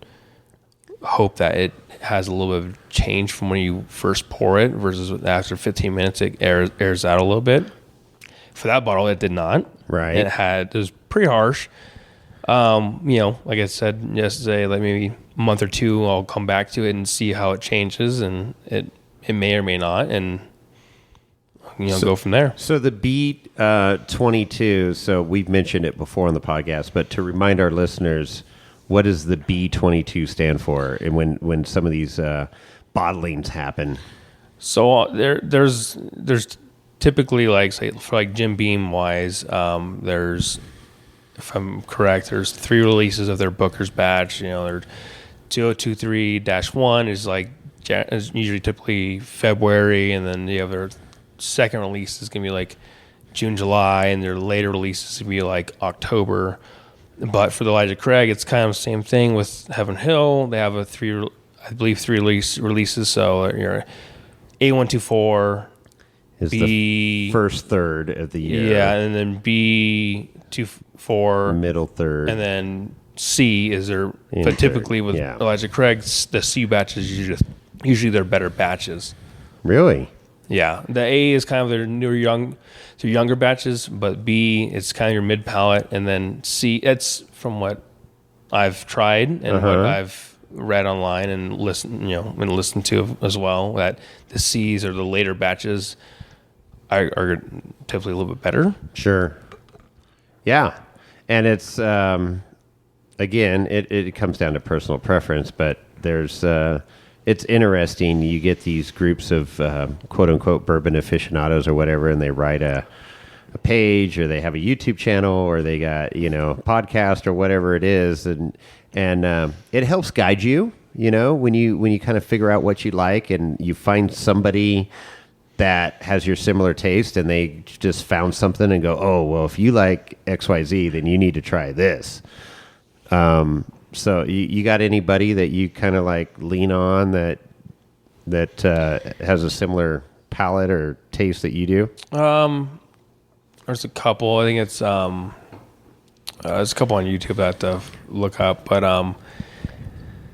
hope that it has a little bit of change from when you first pour it versus after 15 minutes it airs out a little bit. For that bottle, it did not. Right. It was pretty harsh. Like I said yesterday, like maybe a month or two, I'll come back to it and see how it changes, and it may or may not, and go from there. So the B22, so we've mentioned it before on the podcast, but to remind our listeners, what does the B22 stand for, and when some of these bottlings happen? So there's typically, like, say, for like Jim Beam wise, there's, if I'm correct, there's 3 releases of their Booker's batch. Their 2023-1 is usually typically February, and then you have their second release is going to be like June, July, and their later release is going to be like October. But for the Elijah Craig, it's kind of the same thing with Heaven Hill. They have 3 releases. So your A124 is the first third of the year. Yeah, and then B24 middle third, and then C is their. But typically with Elijah Craig, the C batch is usually their better batches. Really? Yeah, the A is kind of their younger batches, but B it's kind of your mid palate, and then C, it's from what I've tried and what I've read online and listened to as well, that the C's or the later batches are typically a little bit better. Sure. Yeah, and it's again, it comes down to personal preference, but there's. It's interesting. You get these groups of quote unquote bourbon aficionados or whatever, and they write a page, or they have a YouTube channel, or they got podcast or whatever it is, and it helps guide you. When you kind of figure out what you like, and you find somebody that has your similar taste, and they just found something and go, oh well, if you like XYZ, then you need to try this. So you got anybody that you kind of like lean on that has a similar palate or taste that you do? There's a couple. I think it's there's a couple on YouTube that I have to look up, but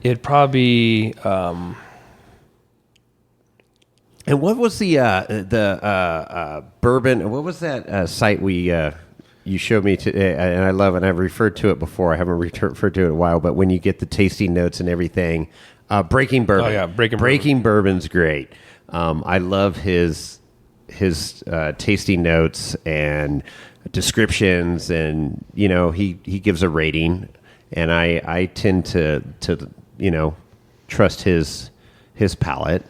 it'd probably And what was the bourbon? What was that site you showed me today, and I love it, and I've referred to it before. I haven't referred to it in a while, but when you get the tasting notes and everything, Breaking Bourbon. Oh, yeah, Breaking Bourbon's great. I love his tasting notes and descriptions, and he gives a rating, and I tend to trust his palate.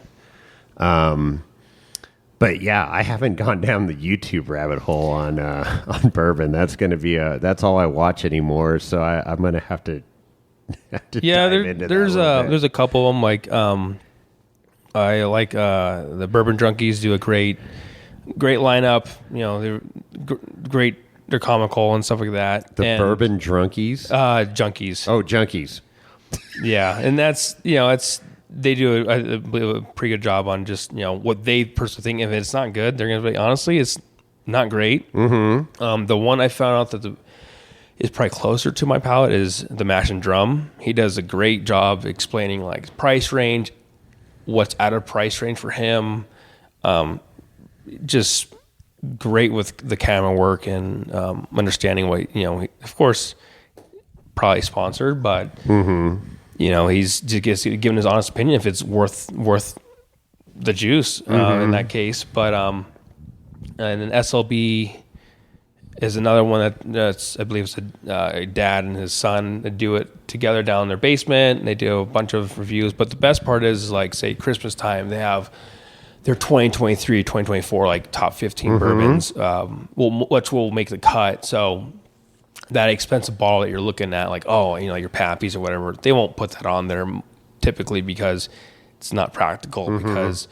But yeah, I haven't gone down the YouTube rabbit hole on bourbon. That's going to be that's all I watch anymore. So I'm going to have to dive into there's that there's a couple of them, like I like the Bourbon Drunkies do a great lineup. You know, they're great. They're comical and stuff like that. The Bourbon Drunkies? Junkies. Oh, Junkies. Yeah, and that's, you know, they do a pretty good job on just, you know, what they personally think. If it's not good, they're going to be, honestly, it's not great. Mm-hmm. The one I found out that is probably closer to my palate is the Mash and Drum. He does a great job explaining like price range, what's out of price range for him. Just great with the camera work and understanding what, you know, of course, probably sponsored, but you know, he's just giving his honest opinion if it's worth the juice in that case. But and then SLB is another one that's I believe it's a dad and his son that do it together down in their basement, and they do a bunch of reviews. But the best part is like, say, Christmas time, they have their 2023, 2024 like top 15 bourbons, which will make the cut. So that expensive bottle that you're looking at, like, oh, you know, your Pappies or whatever, they won't put that on there typically because it's not practical. Because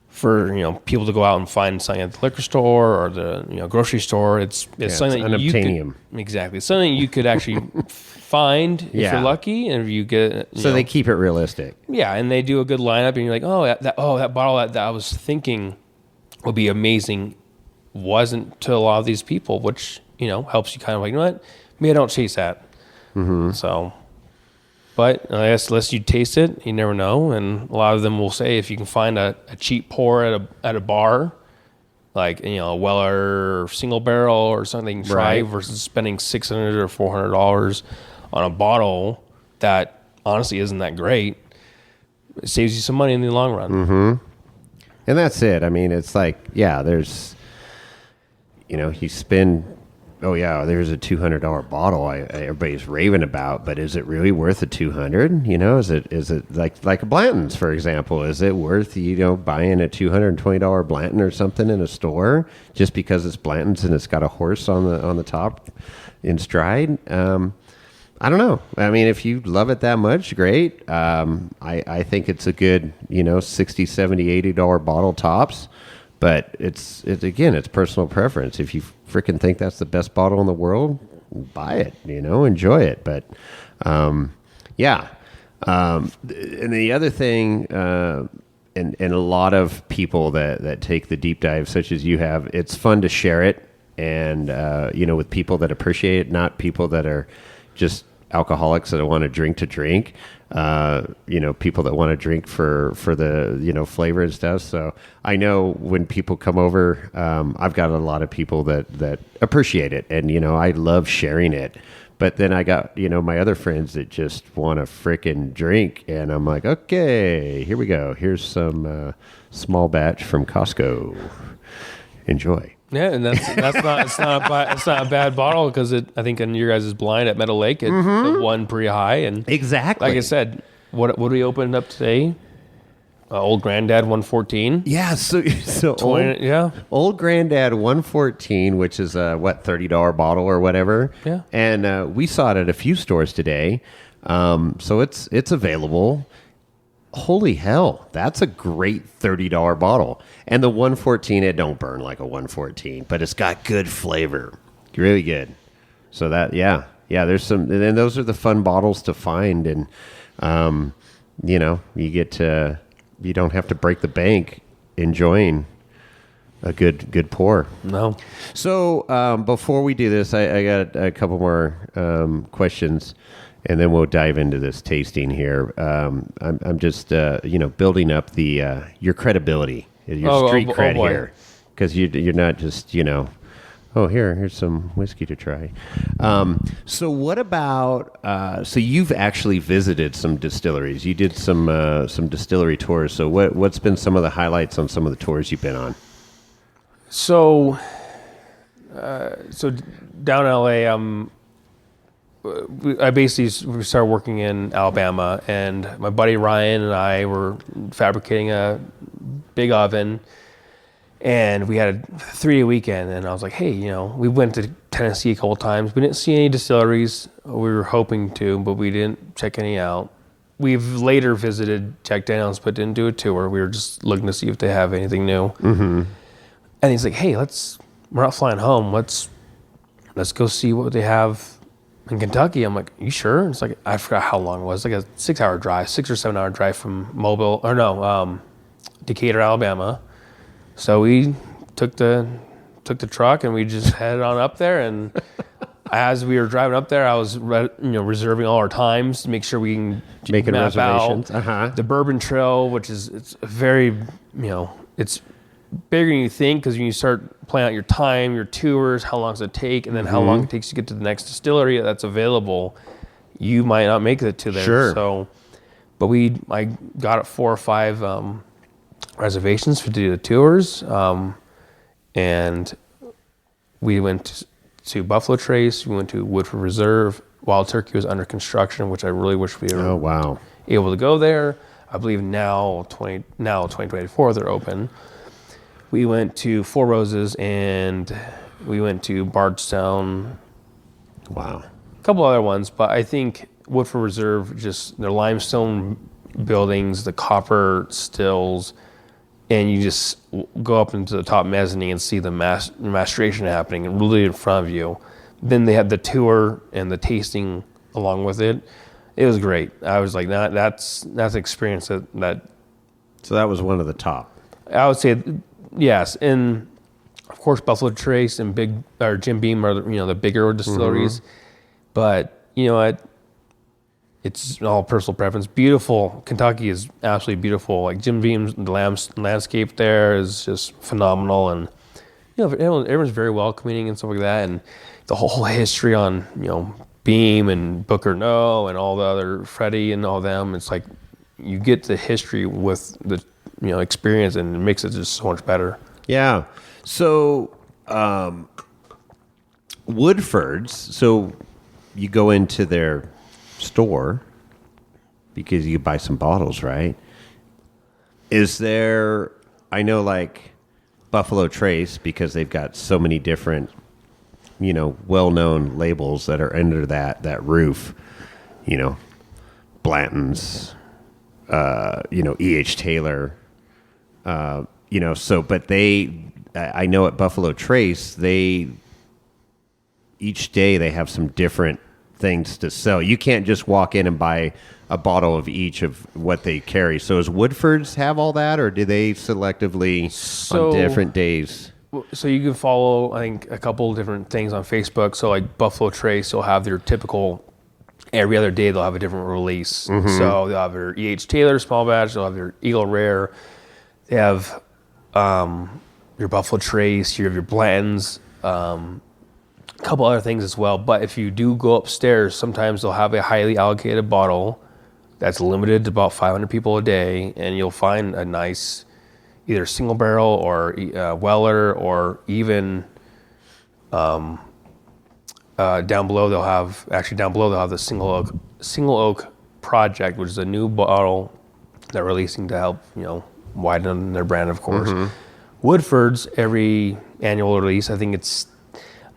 for, you know, people to go out and find something at the liquor store or the, you know, grocery store, it's something that you could, exactly, it's something you could actually find if you're lucky, and if you get, you know, they keep it realistic. Yeah, and they do a good lineup, and you're like, oh, that bottle that I was thinking would be amazing wasn't to a lot of these people, which, you know, helps you kind of like, you know what, maybe I don't chase that. So, but I guess unless you taste it, you never know. And a lot of them will say if you can find a cheap pour at a bar, like, you know, a Weller single barrel or something, you can try versus spending $600 or $400 on a bottle that honestly isn't that great. It saves you some money in the long run. And that's it. I mean, it's like, yeah, there's, you know, you spend, oh yeah, there's a $200 bottle everybody's raving about, but is it really worth the $200? You know, is it like a Blanton's, for example? Is it worth, you know, buying a $220 Blanton or something in a store just because it's Blanton's and it's got a horse on the top in stride? I don't know. I mean, if you love it that much, great. I think it's a good, you know, $60, $70, $80 bottle tops. But it's again, it's personal preference. If you freaking think that's the best bottle in the world, buy it, you know, enjoy it. But yeah. And the other thing, and a lot of people that take the deep dive, such as you have, it's fun to share it, and you know, with people that appreciate it, not people that are just alcoholics that want to drink. You know, people that want to drink for the, you know, flavor and stuff. So I know when people come over, I've got a lot of people that appreciate it, and, you know, I love sharing it. But then I got, you know, my other friends that just want to frickin' drink, and I'm like, okay, here we go. Here's some small batch from Costco. Enjoy. Yeah, and it's not a bad bottle, because I think in your guys' blind at Meadow Lake it won pretty high, and exactly, like I said, what we opened up today, Old Granddad 114. Yeah, so 20, Old Granddad 114, which is a $30 bottle or whatever. Yeah, and we saw it at a few stores today, so it's available. Holy hell, that's a great $30 bottle. And the 114, it don't burn like a 114, but it's got good flavor. Really good. So that, yeah, there's some, and those are the fun bottles to find. And, you know, you don't have to break the bank enjoying a good pour. No. So before we do this, I got a couple more questions, and then we'll dive into this tasting here. I'm just, you know, building up your credibility, your street cred here, because you're not just, you know, oh, here's some whiskey to try. So what about? So you've actually visited some distilleries. You did some distillery tours. So what's been some of the highlights on some of the tours you've been on? So down in LA, we started working in Alabama, and my buddy Ryan and I were fabricating a big oven, and we had a 3-day weekend, and I was like, hey, you know, we went to Tennessee a couple times. We didn't see any distilleries. We were hoping to, but we didn't check any out. we've later visited Jack Daniels, but didn't do a tour. We were just looking to see if they have anything new. Mm-hmm. And he's like, "Hey, we're not flying home. Let's go see what they have in Kentucky." I'm like, "You sure?" It's like, I forgot how long it was. Like a 6 or 7 hour drive from Decatur, Alabama. So we took the truck and we just headed on up there. And as we were driving up there, I was reserving all our times to make sure we can Making map reservations. out the Bourbon Trail, which is it's very it's bigger than you think, because when you start planning out your time, your tours, how long does it take, and then how long it takes to get to the next distillery that's available, you might not make it to there. Sure. So, but I got 4 or 5 reservations to do the tours, and we went to Buffalo Trace. We went to Woodford Reserve. Wild Turkey was under construction, which I really wish we were able to go there. I believe now 2024 they're open. We went to Four Roses and we went to Bardstown. Wow. A couple other ones, but I think Woodford Reserve, just their limestone buildings, the copper stills, and you just go up into the top mezzanine and see the maceration happening really in front of you. Then they had the tour and the tasting along with it. It was great. I was like, that's an experience that. So that was one of the top. I would say, yes, and of course Buffalo Trace and Jim Beam are the bigger distilleries, but it's all personal preference. Beautiful. Kentucky is absolutely beautiful. Like Jim Beam's landscape there is just phenomenal, and everyone's very welcoming and stuff like that. And the whole history on Beam and Booker No and all the other Freddie and all them. It's like you get the history with the experience, and it makes it just so much better. Yeah. So Woodford's. So you go into their store because you buy some bottles, right? Is there, I know, like Buffalo Trace, because they've got so many different well-known labels that are under that roof, Blanton's, E.H. Taylor, but I know at Buffalo Trace, each day they have some different things to sell. You can't just walk in and buy a bottle of each of what they carry. So does Woodford's have all that, or do they selectively on different days? So you can follow, I think, a couple of different things on Facebook. So like Buffalo Trace will have their typical, every other day they'll have a different release. Mm-hmm. So they'll have their E.H. Taylor small batch, they'll have their Eagle Rare, they have your Buffalo Trace, you have your Blantons, a couple other things as well. But if you do go upstairs, sometimes they'll have a highly allocated bottle that's limited to about 500 people a day, and you'll find a nice either single barrel or Weller, or even down below they'll have the single oak project, which is a new bottle they're releasing to help widen their brand, of course. Mm-hmm. Woodford's every annual release, I think it's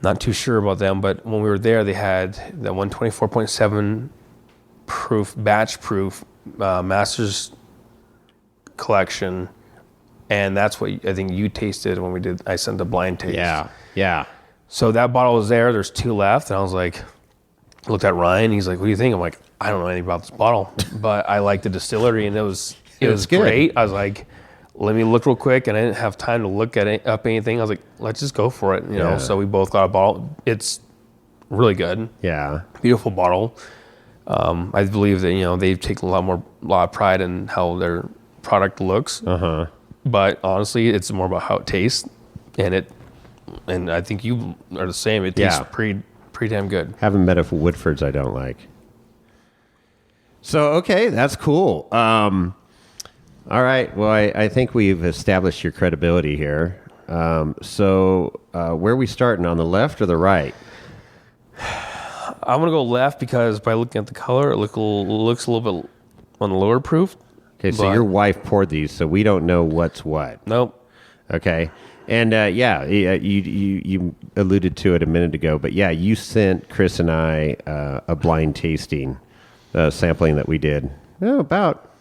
not too sure about them, but when we were there, they had the 124.7 proof batch proof Masters collection. And that's what I think you tasted when I sent the blind taste. Yeah. So that bottle was there. There's 2 left. And I was like, looked at Ryan. He's like, what do you think? I'm like, I don't know anything about this bottle, but I like the distillery, and it was great. I was like, let me look real quick. And I didn't have time to look up anything. I was like, let's just go for it. So we both got a bottle. It's really good. Yeah. Beautiful bottle. I believe that, they've taken a lot of pride in how their product looks. Uh-huh. But honestly, it's more about how it tastes, and I think you are the same. It tastes pretty damn good. Haven't met a Woodford's I don't like. So okay, that's cool. All right. Well, I think we've established your credibility here. So where are we starting, on the left or the right? I'm gonna go left, because by looking at the color, it looks a little bit on the lower proof. Okay, so your wife poured these, so we don't know what's what. Nope. Okay, and you alluded to it a minute ago, but you sent Chris and I a blind tasting sampling that we did. about,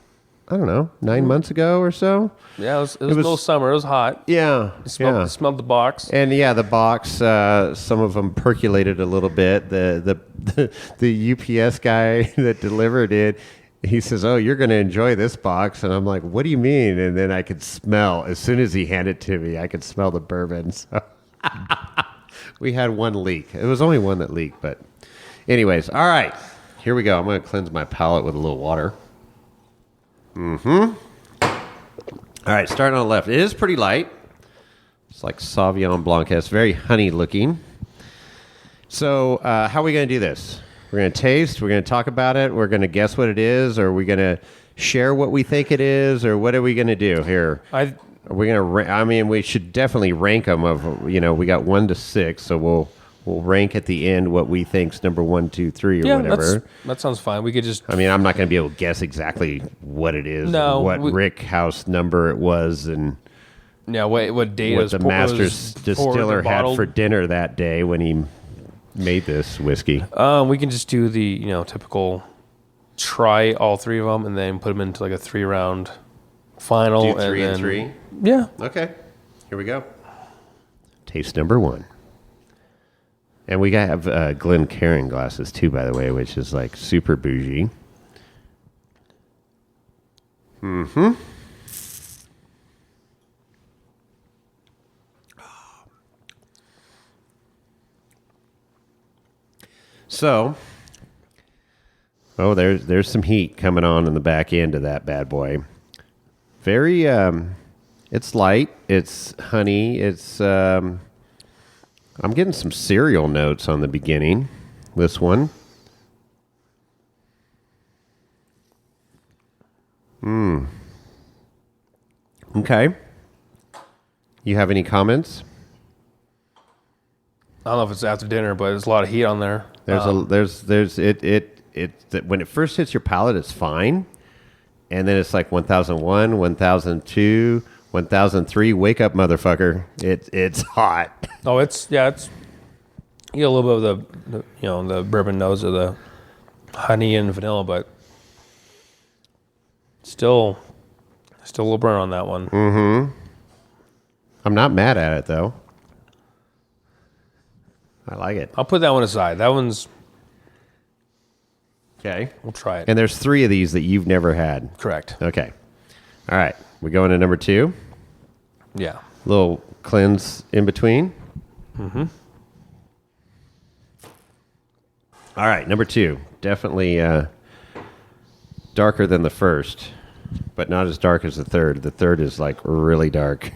I don't know, 9 months ago or so. Yeah, it was middle summer. It was hot. Yeah. Smelled the box. And yeah, the box, some of them percolated a little bit. The UPS guy that delivered it, he says, "Oh, you're going to enjoy this box." And I'm like, "What do you mean?" And then I could smell, as soon as he handed it to me, I could smell the bourbon. So we had one leak. It was only one that leaked. But anyways, all right, here we go. I'm going to cleanse my palate with a little water. All right, starting on the left. It is pretty light. It's like Sauvignon Blanc. It's very honey looking. So how are we going to do this? We're going to taste. We're going to talk about it. We're going to guess what it is. Or are we going to share what we think it is? Or what are we going to do here? Are we going to? I mean, we should definitely rank them. We got 1 to 6, so we'll rank at the end what we think's number 1, 2, 3, or whatever. That sounds fine. We could just. I mean, I'm not going to be able to guess exactly what it is. No, what Rick House number it was, and what date what the master distiller had for dinner that day when he made this whiskey. We can just do the typical try all 3 of them and then put them into like a 3-round final. Do 3 and 3. Yeah. Okay. Here we go. Taste number 1. And we have Glencairn glasses too, by the way, which is like super bougie. So, there's some heat coming on in the back end of that bad boy. Very, it's light. It's honey. It's, I'm getting some cereal notes on the beginning. This one. Okay. You have any comments? I don't know if it's after dinner, but there's a lot of heat on there. There's when it first hits your palate, it's fine, and then it's like 1001, 1002, 1003. Wake up, motherfucker! It's hot. Oh, it's you get a little bit of the bourbon nose of the honey and vanilla, but still a little burn on that one. I'm not mad at it though. I like it. I'll put that one aside. That one's okay. We'll try it. And there's 3 of these that you've never had. Correct. Okay. All right. We're going to number 2. Yeah. Little cleanse in between. All right. Number 2. Definitely darker than the first, but not as dark as the third. The third is like really dark.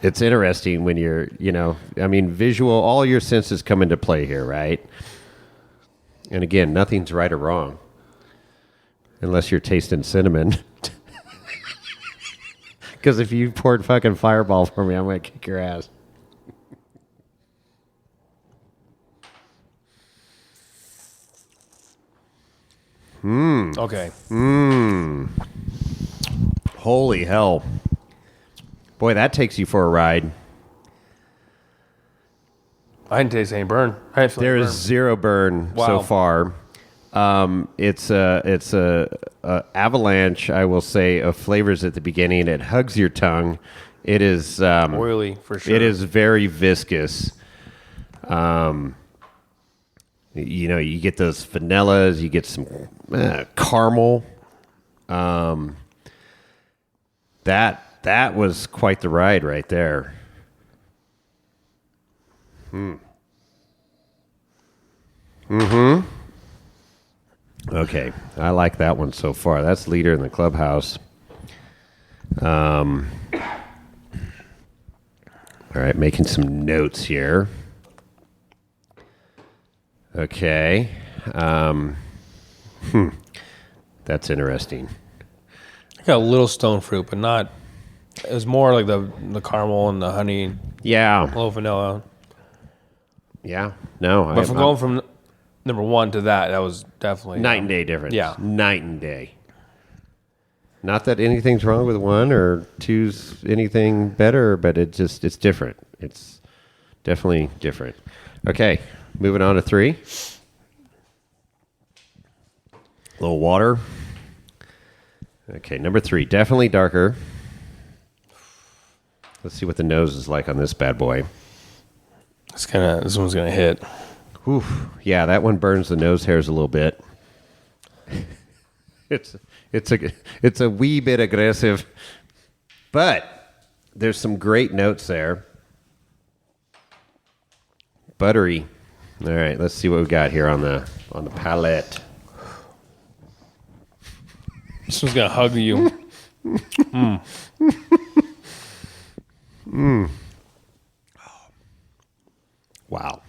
It's interesting when you're, visual, all your senses come into play here, right? And again, nothing's right or wrong. Unless you're tasting cinnamon. Because if you poured fucking Fireball for me, I'm going to kick your ass. Okay. Holy hell. Boy, that takes you for a ride. I didn't taste any burn. There is 0 burn so far. It's a avalanche, I will say, of flavors at the beginning. It hugs your tongue. It is oily for sure. It is very viscous. You get those vanillas. You get some caramel. That was quite the ride right there. Okay, I like that one so far. That's leader in the clubhouse. All right, making some notes here. Okay. That's interesting. I got a little stone fruit, but not. It was more like the caramel and the honey. Yeah. A little vanilla. Yeah. No. But from going from number 1 to that was definitely night and day difference. Yeah. Night and day. Not that anything's wrong with 1 or 2's anything better, but it's different. It's definitely different. Okay. Moving on to 3. A little water. Okay, number 3, definitely darker. Let's see what the nose is like on this bad boy. This one's gonna hit. Oof. Yeah, that one burns the nose hairs a little bit. It's a wee bit aggressive, but there's some great notes there. Buttery. All right, let's see what we got here on the palate. This one's gonna hug you. Wow.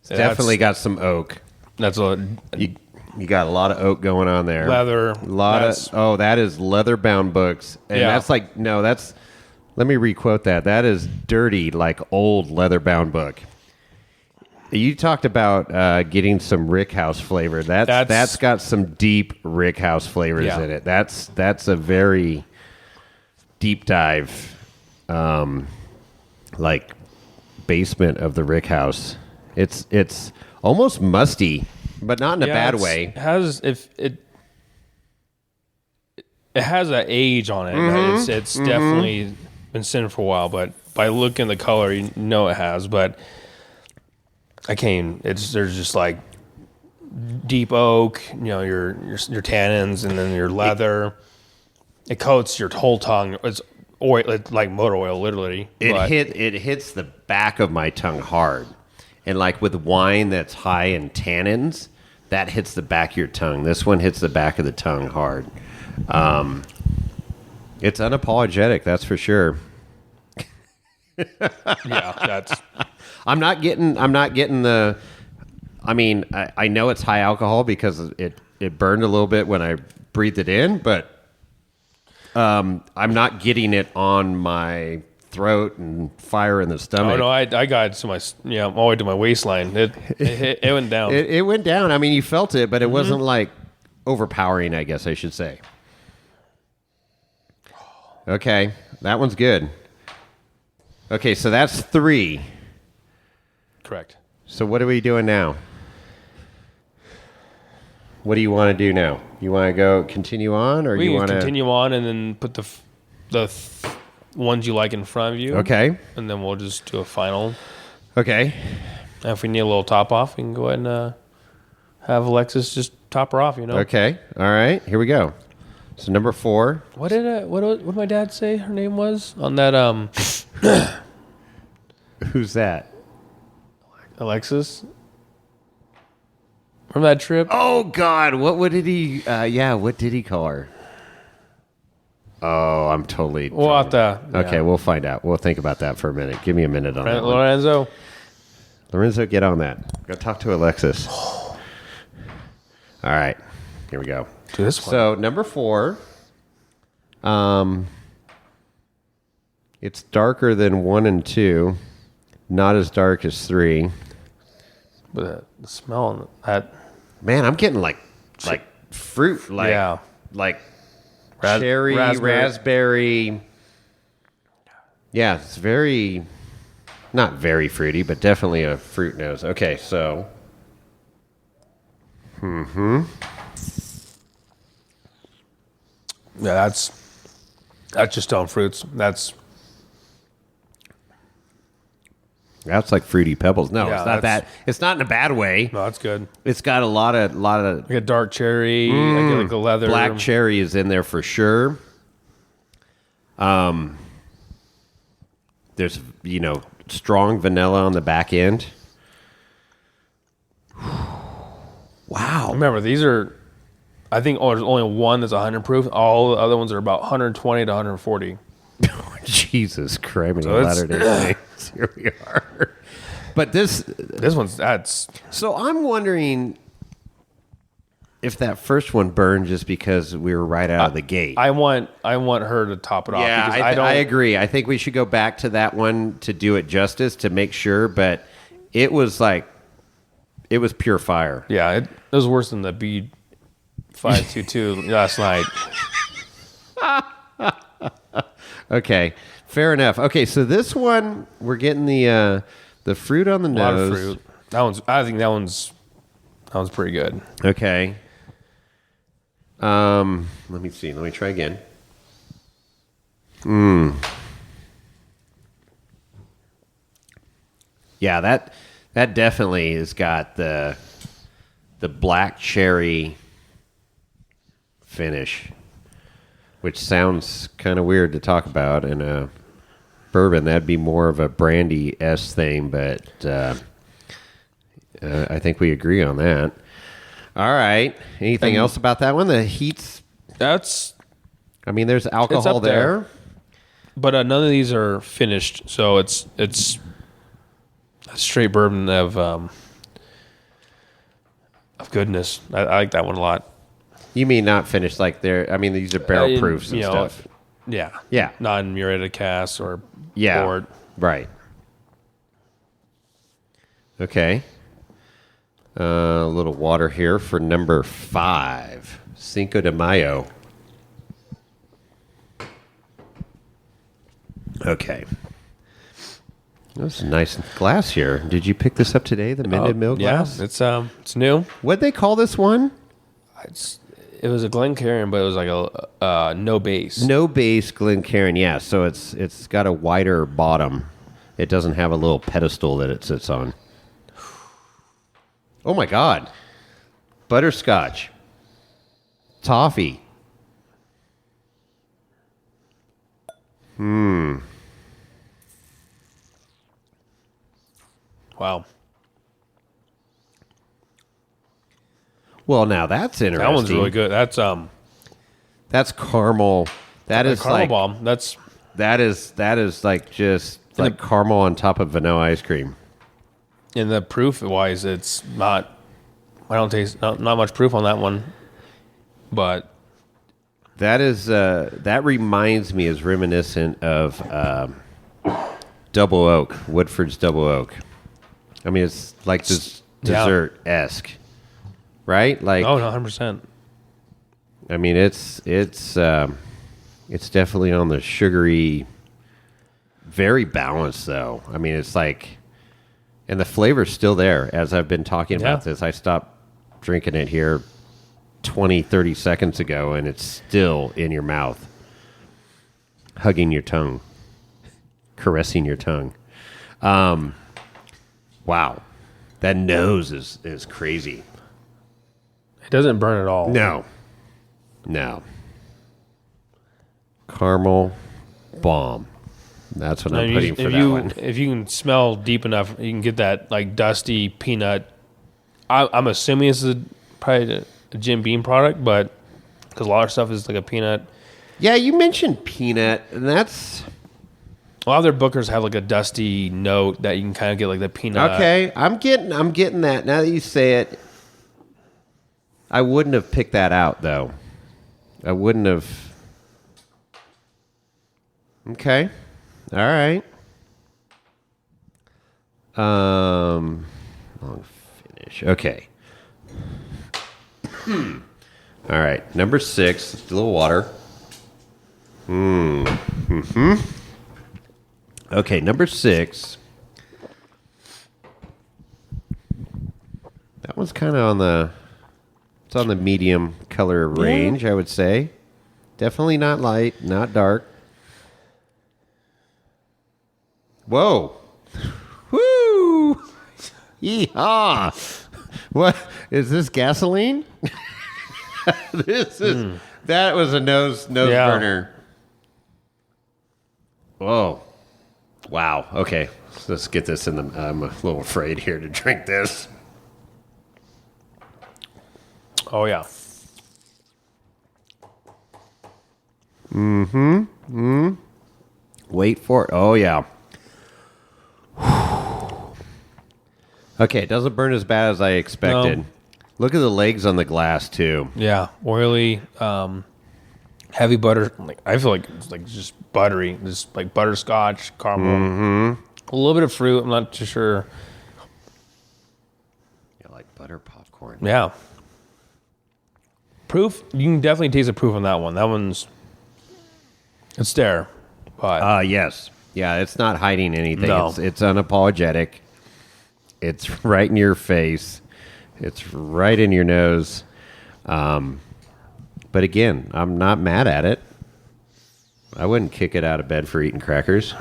It's definitely got some oak. That's a You got a lot of oak going on there. leather. That is leather bound books. And that's like, no, let me requote that. That is dirty, like old leather bound book. You talked about getting some Rickhouse flavor. That's got some deep Rickhouse flavors in it. That's a very deep dive, like basement of the Rickhouse. It's almost musty, but not in a bad way. It has an age on it. Mm-hmm. It's definitely been sitting for a while, but by looking at the color, you know it has. But there's just like deep oak, your tannins, and then your leather. It coats your whole tongue. It's oil, it's like motor oil, literally. It hits the back of my tongue hard, and like with wine that's high in tannins, that hits the back of your tongue. This one hits the back of the tongue hard. It's unapologetic, that's for sure. That's. I'm not getting the. I mean, I know it's high alcohol because it burned a little bit when I breathed it in, but I'm not getting it on my throat and fire in the stomach. Oh no, I got it to my all the way to my waistline. It went down. It went down. I mean, you felt it, but it wasn't like overpowering, I guess I should say. Okay, that one's good. Okay, so that's 3. Correct. So what are we doing now? What do you want to do now? You want to go continue on, or We you can want to continue on and then put the ones you like in front of you. Okay. And then we'll just do a final. Okay. And if we need a little top off, we can go ahead and have Alexis just top her off. Okay. All right. Here we go. So number 4. What did my dad say her name was on that? Who's that? Alexis. From that trip. Oh God! What did he? What did he call her? Oh, I'm totally. We'll have to. Okay, we'll find out. We'll think about that for a minute. Give me a minute on that one. Lorenzo, get on that. Go talk to Alexis. All right, here we go. Do this one. So number 4. It's darker than 1 and 2. Not as dark as 3. But the smell on that. Man, I'm getting like fruit, like cherry, raspberry. Yeah, it's not very fruity, but definitely a fruit nose. Okay, so. Yeah, that's just stone fruits. That's like Fruity Pebbles. No, Yeah, it's not that. It's not in a bad way. no, that's good. It's got a lot of Like a dark cherry, like a leather. black cherry is in there for sure. There's strong vanilla on the back end. Wow. Remember, these are. I think there's only one that's 100 proof. All the other ones are about 120 to 140. Jesus Christ, So it's- Latter-day Saints. Here we are. But this one's that's. So I'm wondering if that first one burned just because we were right out of the gate. I want her to top it off. Yeah, because I agree. I think we should go back to that one to do it justice, to make sure. But it was pure fire. Yeah, it was worse than the B522 last night. Okay, fair enough. Okay, so this one we're getting the fruit on the A nose. lot of fruit. I think that one's pretty good. Okay. Let me see. Let me try again. Yeah, that definitely has got the black cherry finish, which sounds kind of weird to talk about in a bourbon. That'd be more of a brandy-esque thing, but I think we agree on that. All right. Anything else about that one? The heat's... I mean, there's alcohol there. But none of these are finished, so it's a straight bourbon of goodness. I like that one a lot. You mean not finished? Like they're... I mean, these are barrel proofs and stuff. Yeah. Yeah. Non-murated casks or board. Right. Okay. A little water here for number 5, Cinco de Mayo. Okay. That's a nice glass here. Did you pick this up today, the Mended Mill glass? Yeah, it's new. What'd they call this one? It was a Glencairn, but it was like a no base. No base Glencairn, yeah. So it's got a wider bottom. It doesn't have a little pedestal that it sits on. Oh my God. Butterscotch. Toffee. Wow. Well, now that's interesting. That one's really good. That's caramel. That is caramel like bomb. that is like just like caramel on top of vanilla ice cream. In the proof wise, it's not. I don't taste not much proof on that one, but that is that reminds me, is reminiscent of Double Oak, Woodford's Double Oak. I mean, it's like this dessert-esque, right? Like, oh, no, 100%. I mean, it's definitely on the sugary, very balanced though. I mean, it's like, and the flavor's still there. As I've been talking about this, I stopped drinking it here 20, 30 seconds ago, and it's still in your mouth, hugging your tongue, caressing your tongue. Wow, that nose is crazy. It doesn't burn at all. No. Caramel bomb. That's what I'm putting for that one. If you can smell deep enough, you can get that like dusty peanut. I'm assuming this is probably a Jim Beam product, but because a lot of stuff is like a peanut. Yeah, you mentioned peanut, and that's... A lot of their Bookers have like a dusty note that you can kind of get like the peanut. Okay, I'm getting that. Now that you say it, I wouldn't have picked that out, though. I wouldn't have... Okay. All right. Long finish. Okay. All right. Number 6. Just a little water. Okay. Number 6. That one's kind of on the... It's on the medium color range, I would say. Definitely not light, not dark. Whoa. Woo! Yeehaw! What? Is this gasoline? This is... That was a nose burner. Whoa. Wow. Okay. Let's get this in the... I'm a little afraid here to drink this. Oh, yeah. Wait for it. Oh, yeah. Okay, it doesn't burn as bad as I expected. No. Look at the legs on the glass, too. Yeah. Oily, heavy butter. Like, I feel like it's like just buttery. Just like butterscotch, caramel. A little bit of fruit. I'm not too sure. Yeah, like butter popcorn. Yeah. Proof, you can definitely taste the proof on that one. That one's, it's there. But yes. Yeah, it's not hiding anything. No. It's unapologetic. It's right in your face. It's right in your nose. But again, I'm not mad at it. I wouldn't kick it out of bed for eating crackers.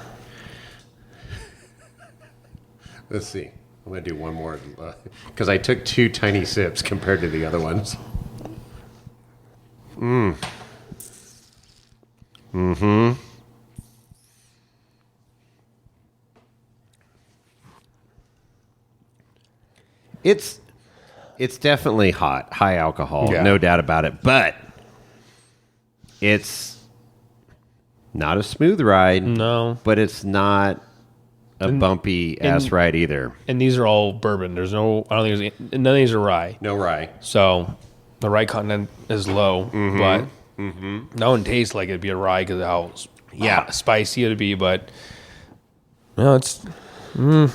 Let's see. I'm going to do one more because I took 2 tiny sips compared to the other ones. It's definitely hot, high alcohol, no doubt about it. But it's not a smooth ride. No. But it's not a bumpy ass ride either. And these are all bourbon. There's no, I don't think there's, none of these are rye. No rye. So the rye content is low, but no one tastes like it'd be a rye because of how spicy it'd be. But no, it's, I'm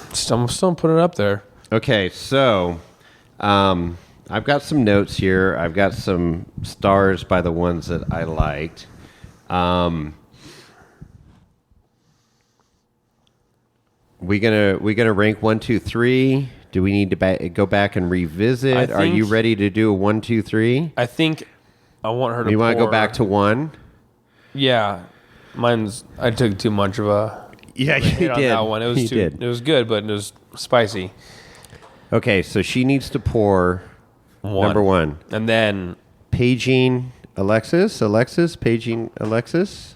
still putting it up there. Okay, so I've got some notes here. I've got some stars by the ones that I liked. We gonna rank 1, 2, 3. Do we need to go back and revisit? Are you ready to do a 1, 2, 3? I think I want her to. You want to go back to 1? Yeah, I took too much of a. Yeah, you did. On that one. It was It was good, but it was spicy. Okay, so she needs to pour number 1, and then paging Alexis, paging Alexis.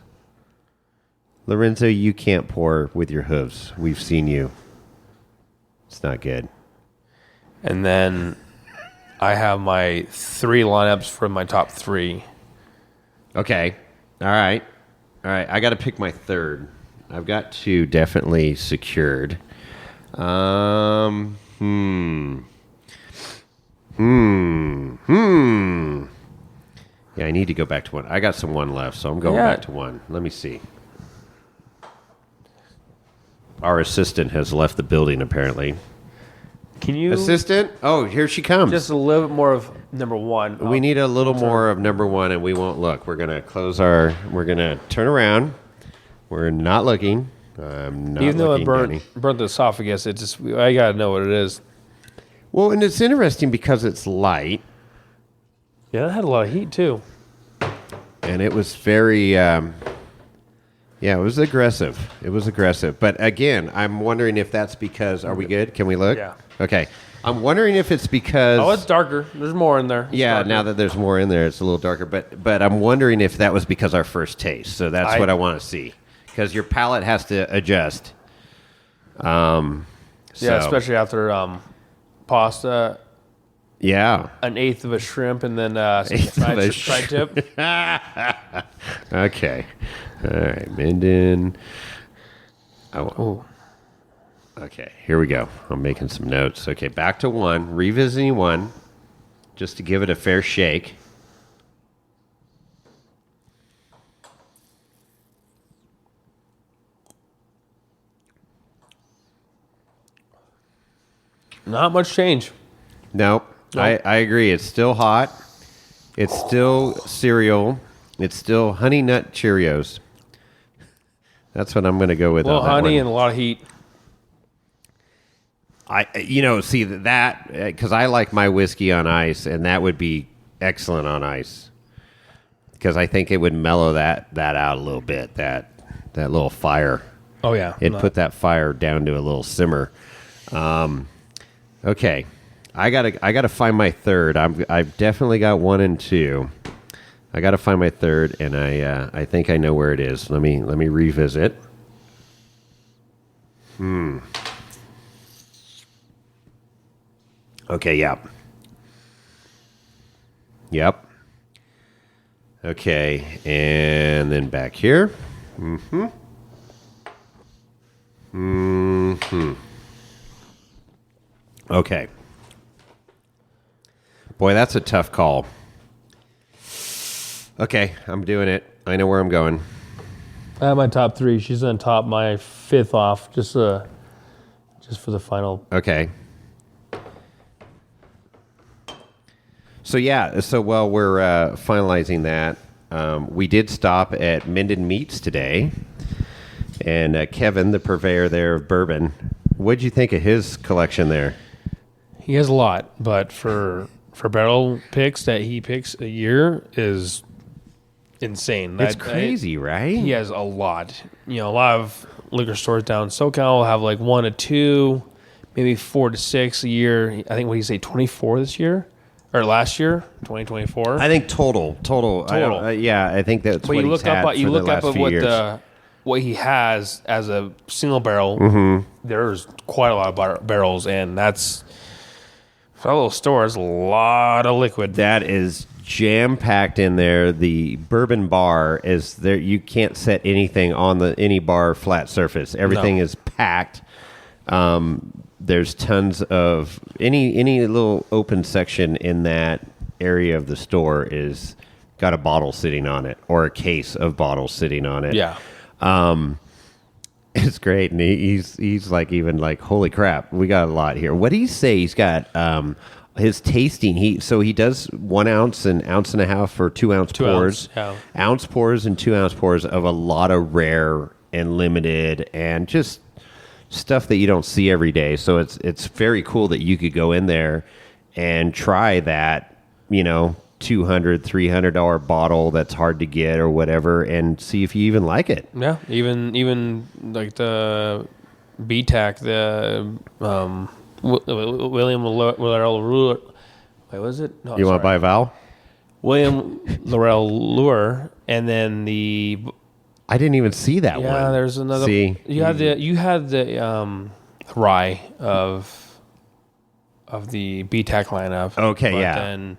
Lorenzo, you can't pour with your hooves. We've seen you. It's not good. And then I have my 3 lineups for my top 3. Okay. All right. I got to pick my third. I've got 2 definitely secured. Yeah, I need to go back to 1. I got some 1 left, so I'm going back to 1. Let me see. Our assistant has left the building, apparently. Can you... Assistant? Oh, here she comes. Just a little bit more of number 1. We need a little more of number 1, and we won't look. We're going to we're going to turn around. We're not looking. I'm not Even though looking, it burnt the esophagus, I got to know what it is. Well, and it's interesting because it's light. Yeah, it had a lot of heat, too. And it was very... it was aggressive. But again, I'm wondering if that's because... Are we good? Can we look? Yeah. Okay. I'm wondering if it's because... Oh, it's darker. There's more in there. Now that there's more in there, it's a little darker. But I'm wondering if that was because our first taste. So that's what I want to see. Because your palate has to adjust. Especially after pasta. Yeah. An eighth of a shrimp and then fried tip. Okay. All right. Minden. Oh. Okay. Here we go. I'm making some notes. Okay. Back to 1. Revisiting 1. Just to give it a fair shake. Not much change. Nope. I agree. It's still hot. It's still cereal. It's still Honey Nut Cheerios. That's what I'm going to go with. A little honey and a lot of heat. See that because I like my whiskey on ice, and that would be excellent on ice because I think it would mellow that out a little bit. That little fire. Oh yeah, it'd put that fire down to a little simmer. Okay. I gotta find my third. I've definitely got 1 and 2. I gotta find my third, and I think I know where it is. Let me revisit. Okay. Yep. Okay, and then back here. Okay. Boy, that's a tough call. Okay, I'm doing it. I know where I'm going. I have my top 3. She's on top. My 5th off, just for the final. Okay. So while we're finalizing that, we did stop at Minden Meats today, and Kevin, the purveyor there of bourbon, what'd you think of his collection there? He has a lot, but for barrel picks that he picks a year is insane. It's crazy, right? He has a lot. A lot of liquor stores down in SoCal will have like 1 to 2, maybe 4 to 6 a year. I think, what did you say, 24 this year? Or last year, 2024? I think total. I think that's what he's had for the last few years. What he has as a single barrel. Mm-hmm. There's quite a lot of barrels, and that's, for a little store, is a lot of liquid. That is jam-packed in there. The bourbon bar is there. You can't set anything on any bar flat surface. Everything is packed. There's tons of any little open section in that area of the store is got a bottle sitting on it or a case of bottles sitting on it. Yeah. It's great, and he's like, even like, holy crap, we got a lot here. What do you say? He's got his tasting. He does 1 ounce and ounce and a half for 2 ounce pours, ounce pours and 2 ounce pours of a lot of rare and limited and just stuff that you don't see every day. So it's very cool that you could go in there and try that, $200, $300 bottle that's hard to get or whatever, and see if you even like it. Yeah, even like the BTAC, the William Laurel Lure. Wait, was it? No, you want to buy a Vial? William Laurel Lure, and then I didn't even see that one. Yeah, there's another. See, you had the rye of the BTAC lineup. Okay, but yeah. Then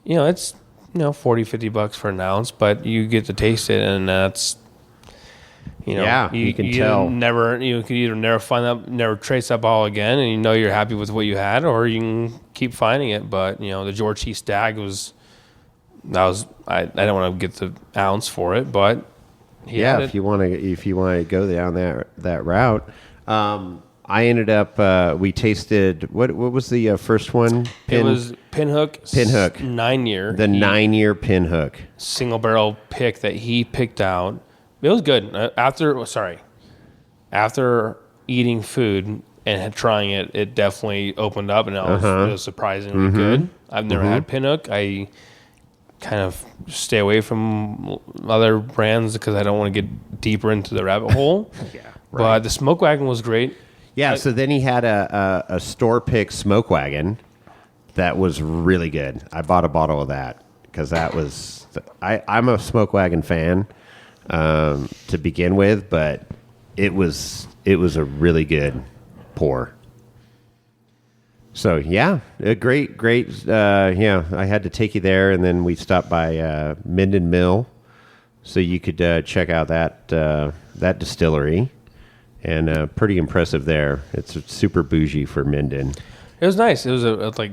it's $40-$50 for an ounce, but you get to taste it, and that's you can tell. You could either never trace that bottle again, and you're happy with what you had, or you can keep finding it. But the George T. Stagg was I don't want to get the ounce for it, but if you want to go down that route. I ended up. We tasted what was the first one? It was Pinhook. 9-year. The 9-year Pinhook single barrel pick that he picked out. It was good. After eating food and trying it, it definitely opened up, and it was surprisingly good. I've never had Pinhook. I kind of stay away from other brands because I don't want to get deeper into the rabbit hole. Yeah, right. But the Smoke Wagon was great. Yeah, so then he had a store pick Smoke Wagon that was really good. I bought a bottle of that because that was I'm a Smoke Wagon fan to begin with, but it was a really good pour. So yeah, a great. I had to take you there, and then we stopped by Minden Mill, so you could check out that distillery, and pretty impressive there. It's super bougie for Minden. It was nice. It was like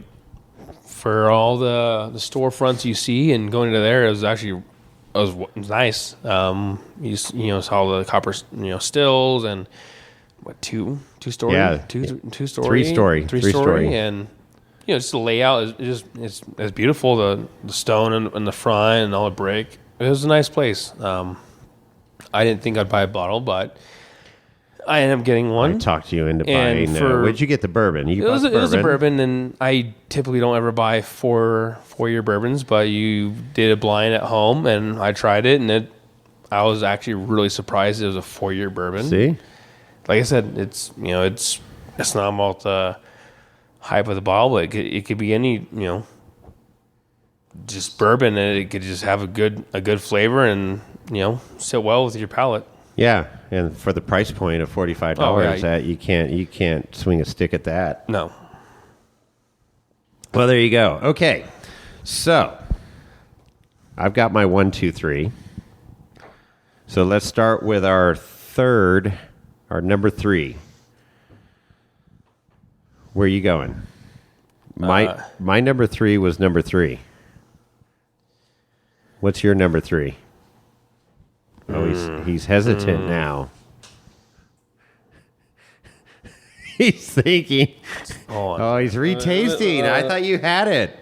for all the storefronts you see, and going to there, it was nice. You saw the copper stills and. What, two story? Yeah, two story, three story, and just the layout it's beautiful. The stone in the front and all the brick. It was a nice place. I didn't think I'd buy a bottle, but I ended up getting one. I talked you into buying. Where'd you get the bourbon? It was a bourbon, and I typically don't ever buy 4-year bourbons, but you did a blind at home, and I tried it, and I was actually really surprised it was a 4-year bourbon. See. Like I said, it's not about the hype of the bottle, but it could be any just bourbon, and it could just have a good flavor and sit well with your palate. Yeah, and for the price point of $45, that you can't swing a stick at that. No. Well, there you go. Okay, so I've got my 1, 2, 3. So let's start with our number 3. Where are you going? My number 3 was number 3. What's your number 3? Oh, he's hesitant now. He's thinking. Oh, he's retasting. I thought you had it.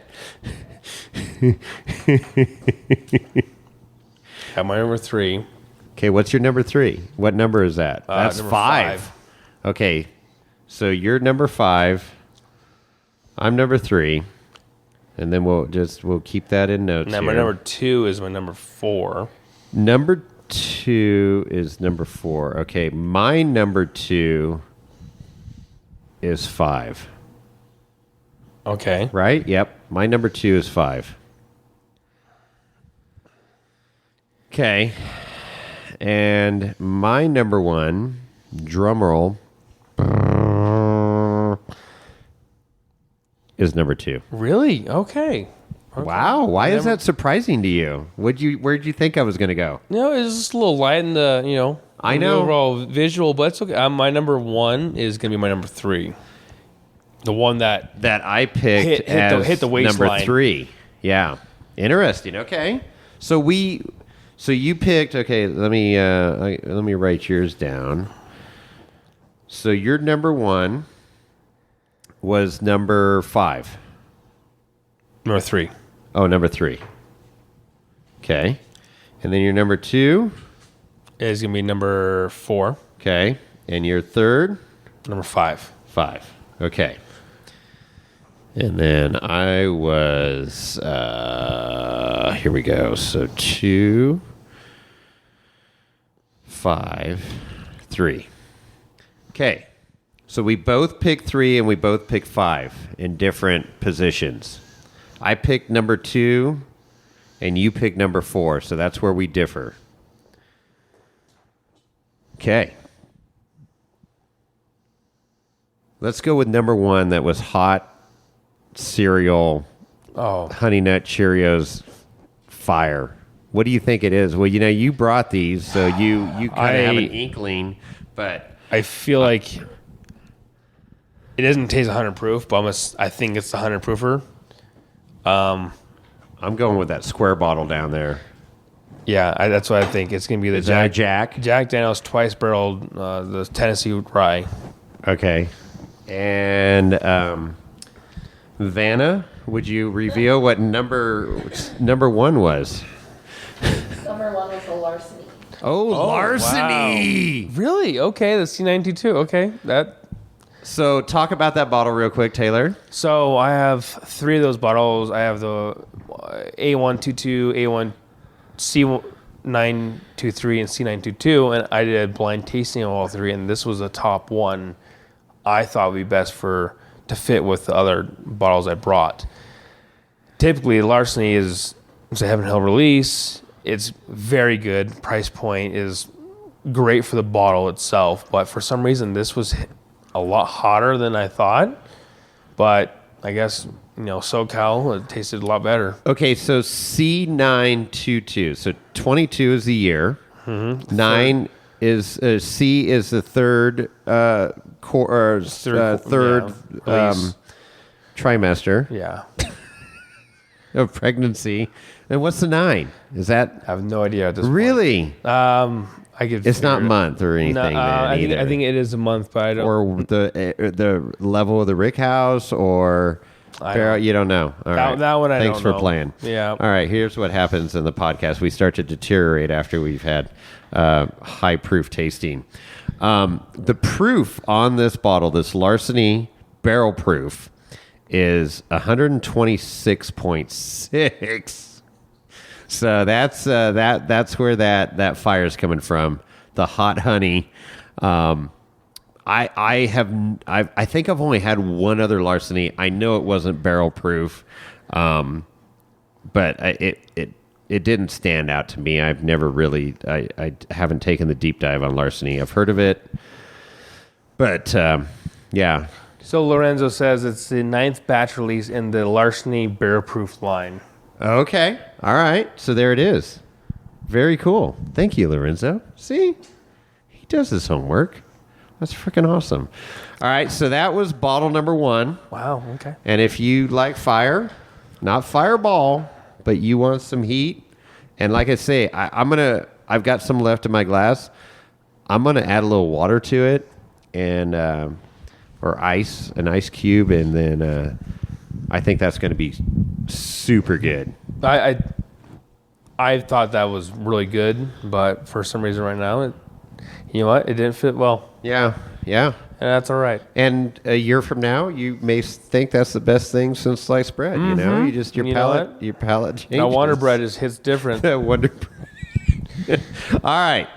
Got my number 3. Okay, what's your number 3? What number is that? That's number 5. Okay, so you're number 5. I'm number 3. And then we'll keep that in notes. Now, my number 2 is my number 4. Number 2 is number 4. Okay, my number 2 is 5. Okay. Right? Yep. My number 2 is 5. Okay. And my number 1, drum roll, is number 2. Really? Okay. Wow. Why is that surprising to you? Where'd you think I was going to go? No, it's just a little light in the, I in the know. overall visual, but it's okay. My number 1 is going to be my number 3. The one that I picked hit as the number waistline. 3. Yeah. Interesting. Okay. So you picked, okay, let me write yours down. So your number 1 was number 5. Number 3. Oh, number 3. Okay. And then your number 2 is going to be number 4. Okay. And your third? Number 5. 5. Okay. And then I was, here we go. So 2, 5, 3. Okay. So we both picked 3 and we both picked 5 in different positions. I picked number 2 and you picked number 4. So that's where we differ. Okay. Let's go with number 1 that was hot cereal, Honey Nut Cheerios fire. What do you think it is? Well, you brought these, so you kind of have an inkling, but I feel like it doesn't taste 100 proof, but I think it's 100 proofer. I'm going with that square bottle down there. Yeah, that's what I think. It's going to be the Jack Daniel's twice barreled, the Tennessee rye. Okay. And Vanna, would you reveal what number 1 was? Number 1 was the Larceny. Oh, Larceny! Wow. Really? Okay, the C922. Okay, So talk about that bottle real quick, Taylor. So I have 3 of those bottles. I have the A122, A1 C923, and C922, and I did a blind tasting of all 3, and this was the top one I thought would be best to fit with the other bottles I brought. Typically, Larceny is a Heaven Hill release. It's very good. Price point is great for the bottle itself, but for some reason, this was a lot hotter than I thought. But I guess, SoCal, it tasted a lot better. Okay, so C922. So 22 is the year. Mm-hmm. 9 is C is the third trimester. Yeah. Of pregnancy. And what's the 9? Is that? I have no idea at this really? point. It's not month or anything. No, I think it is a month, but I don't. Or the level of the rick house, or you don't know. All right. That one I Thanks don't for know. playing. Yeah. All right. Here's what happens in the podcast: we start to deteriorate after we've had high proof tasting. The proof on this bottle, this Larceny barrel proof, is 126.6. So that's where that fire is coming from. The hot honey. I think I've only had one other Larceny. I know it wasn't barrel proof, but it didn't stand out to me. I've never really I haven't taken the deep dive on Larceny. I've heard of it, but yeah. So Lorenzo says it's the 9th batch release in the Larceny barrel proof line. Okay. All right. So there it is. Very cool. Thank you, Lorenzo. See? He does his homework. That's freaking awesome. All right. So that was bottle number 1. Wow. Okay. And if you like fire, not fireball, but you want some heat, and like I say, I've got some left in my glass. I'm going to add a little water to it and, or an ice cube. And then, I think that's going to be super good. I thought that was really good, but for some reason right now, you know what? It didn't fit well. Yeah. And that's all right. And a year from now, you may think that's the best thing since sliced bread. You know, you just your palate changes. Now Wonder Bread hits different. Wonder Bread. All right.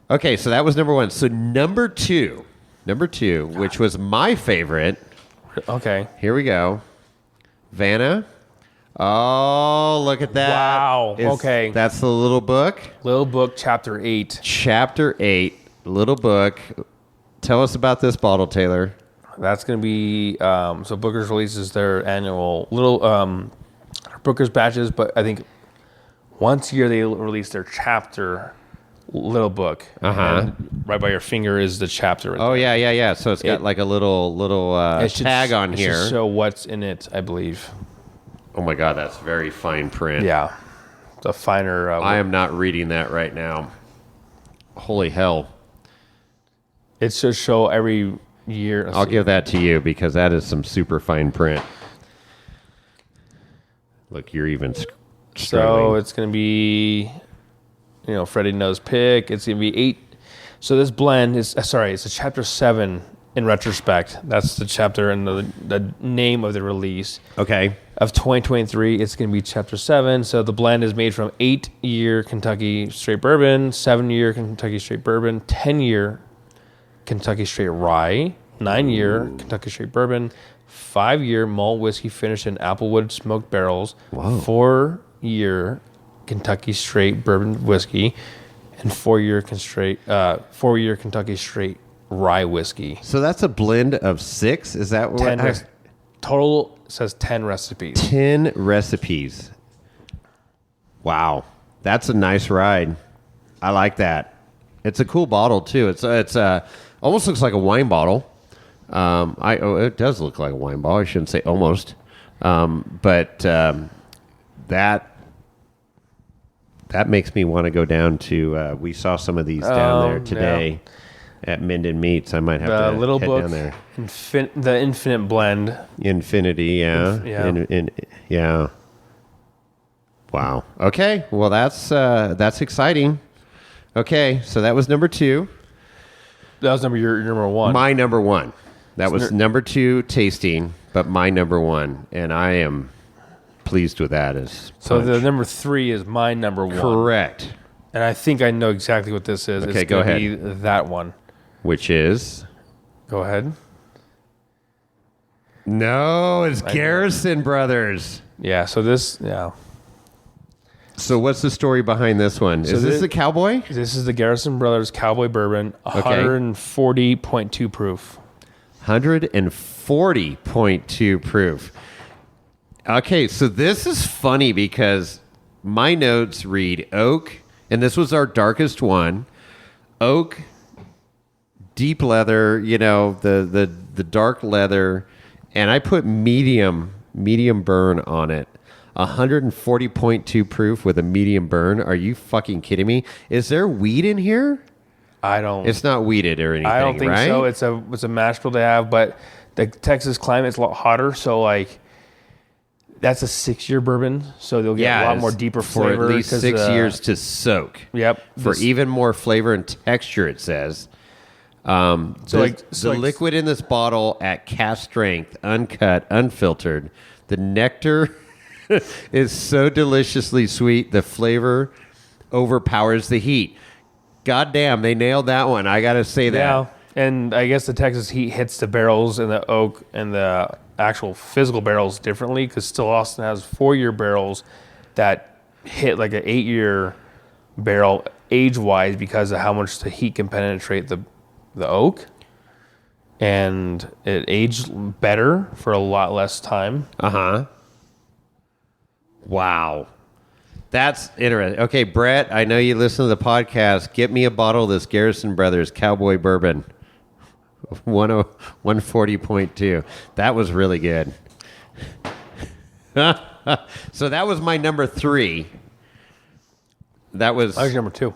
Okay, so that was number one. So number two, which was my favorite. Okay. Here we go. Vanna. Oh, look at that. Wow. Okay. That's the little book. Little book, chapter 8. Chapter 8, little book. Tell us about this bottle, Taylor. That's going to be, so Booker's releases their annual little Booker's batches, but I think once a year they release their chapter little book. And right by your finger is the chapter. Oh, yeah. So it's got like a little tag on here. It should show what's in it, I believe. Oh, my God, that's very fine print. Yeah. The finer. I am not reading that right now. Holy hell. It should show every year. I'll give that to you because that is some super fine print. Look, you're even struggling. So it's going to be, Freddie knows pick. It's going to be 8. So this blend is, it's a chapter 7 in retrospect. That's the chapter and the name of the release. Okay. Of 2023, it's going to be chapter 7. So the blend is made from 8-year Kentucky straight bourbon, 7-year Kentucky straight bourbon, 10-year Kentucky straight rye, 9-year Kentucky straight bourbon, 5-year malt whiskey finished in applewood smoked barrels, 4-year Kentucky straight bourbon whiskey, and 4-year Kentucky straight rye whiskey. So that's a blend of 6? Is that what? Total says 10 recipes. 10 recipes. Wow. That's a nice ride. I like that. It's a cool bottle too. It's almost looks like a wine bottle. It does look like a wine bottle. I shouldn't say almost. But that makes me want to go down to. We saw some of these down there today at Minden Meats. I might have to little head book, down there. The Infinite Blend. Infinity, yeah. Yeah. Wow. Okay. Well, that's exciting. Okay, so that was number 2. That was your number 1. My number 1. That was number 2 tasting, but my number 1, and I am pleased with that. So the number 3 is my number 1. Correct. And I think I know exactly what this is. Okay, it's go ahead. Be that one. Which is? Go ahead. No, it's Garrison Brothers. Yeah. So this. Yeah. So what's the story behind this one? Is this the Cowboy? This is the Garrison Brothers Cowboy Bourbon, 140.2 proof. 140.2 proof. Okay, so this is funny because my notes read oak, and this was our darkest one. Oak, deep leather, the dark leather, and I put medium burn on it. 140.2 proof with a medium burn. Are you fucking kidding me? Is there weed in here? I don't. It's not weeded or anything. I don't think right? so. It's a mash bill to have, but the Texas climate's a lot hotter, so like that's a 6-year bourbon, so they'll get a lot more deeper flavor for at least 6 years to soak. Yep. For even more flavor and texture, it says. The liquid in this bottle at cask strength, uncut, unfiltered. The nectar is so deliciously sweet. The flavor overpowers the heat. God damn, they nailed that one. I got to say that. Yeah, and I guess the Texas heat hits the barrels and the oak and the actual physical barrels differently because Still Austin has 4-year barrels that hit like an 8-year barrel age-wise because of how much the heat can penetrate the oak. And it aged better for a lot less time. Uh-huh. Wow. That's interesting. Okay, Brett, I know you listen to the podcast. Get me a bottle of this Garrison Brothers Cowboy Bourbon. 140.2. That was really good. So that was my number 3. That was number 2.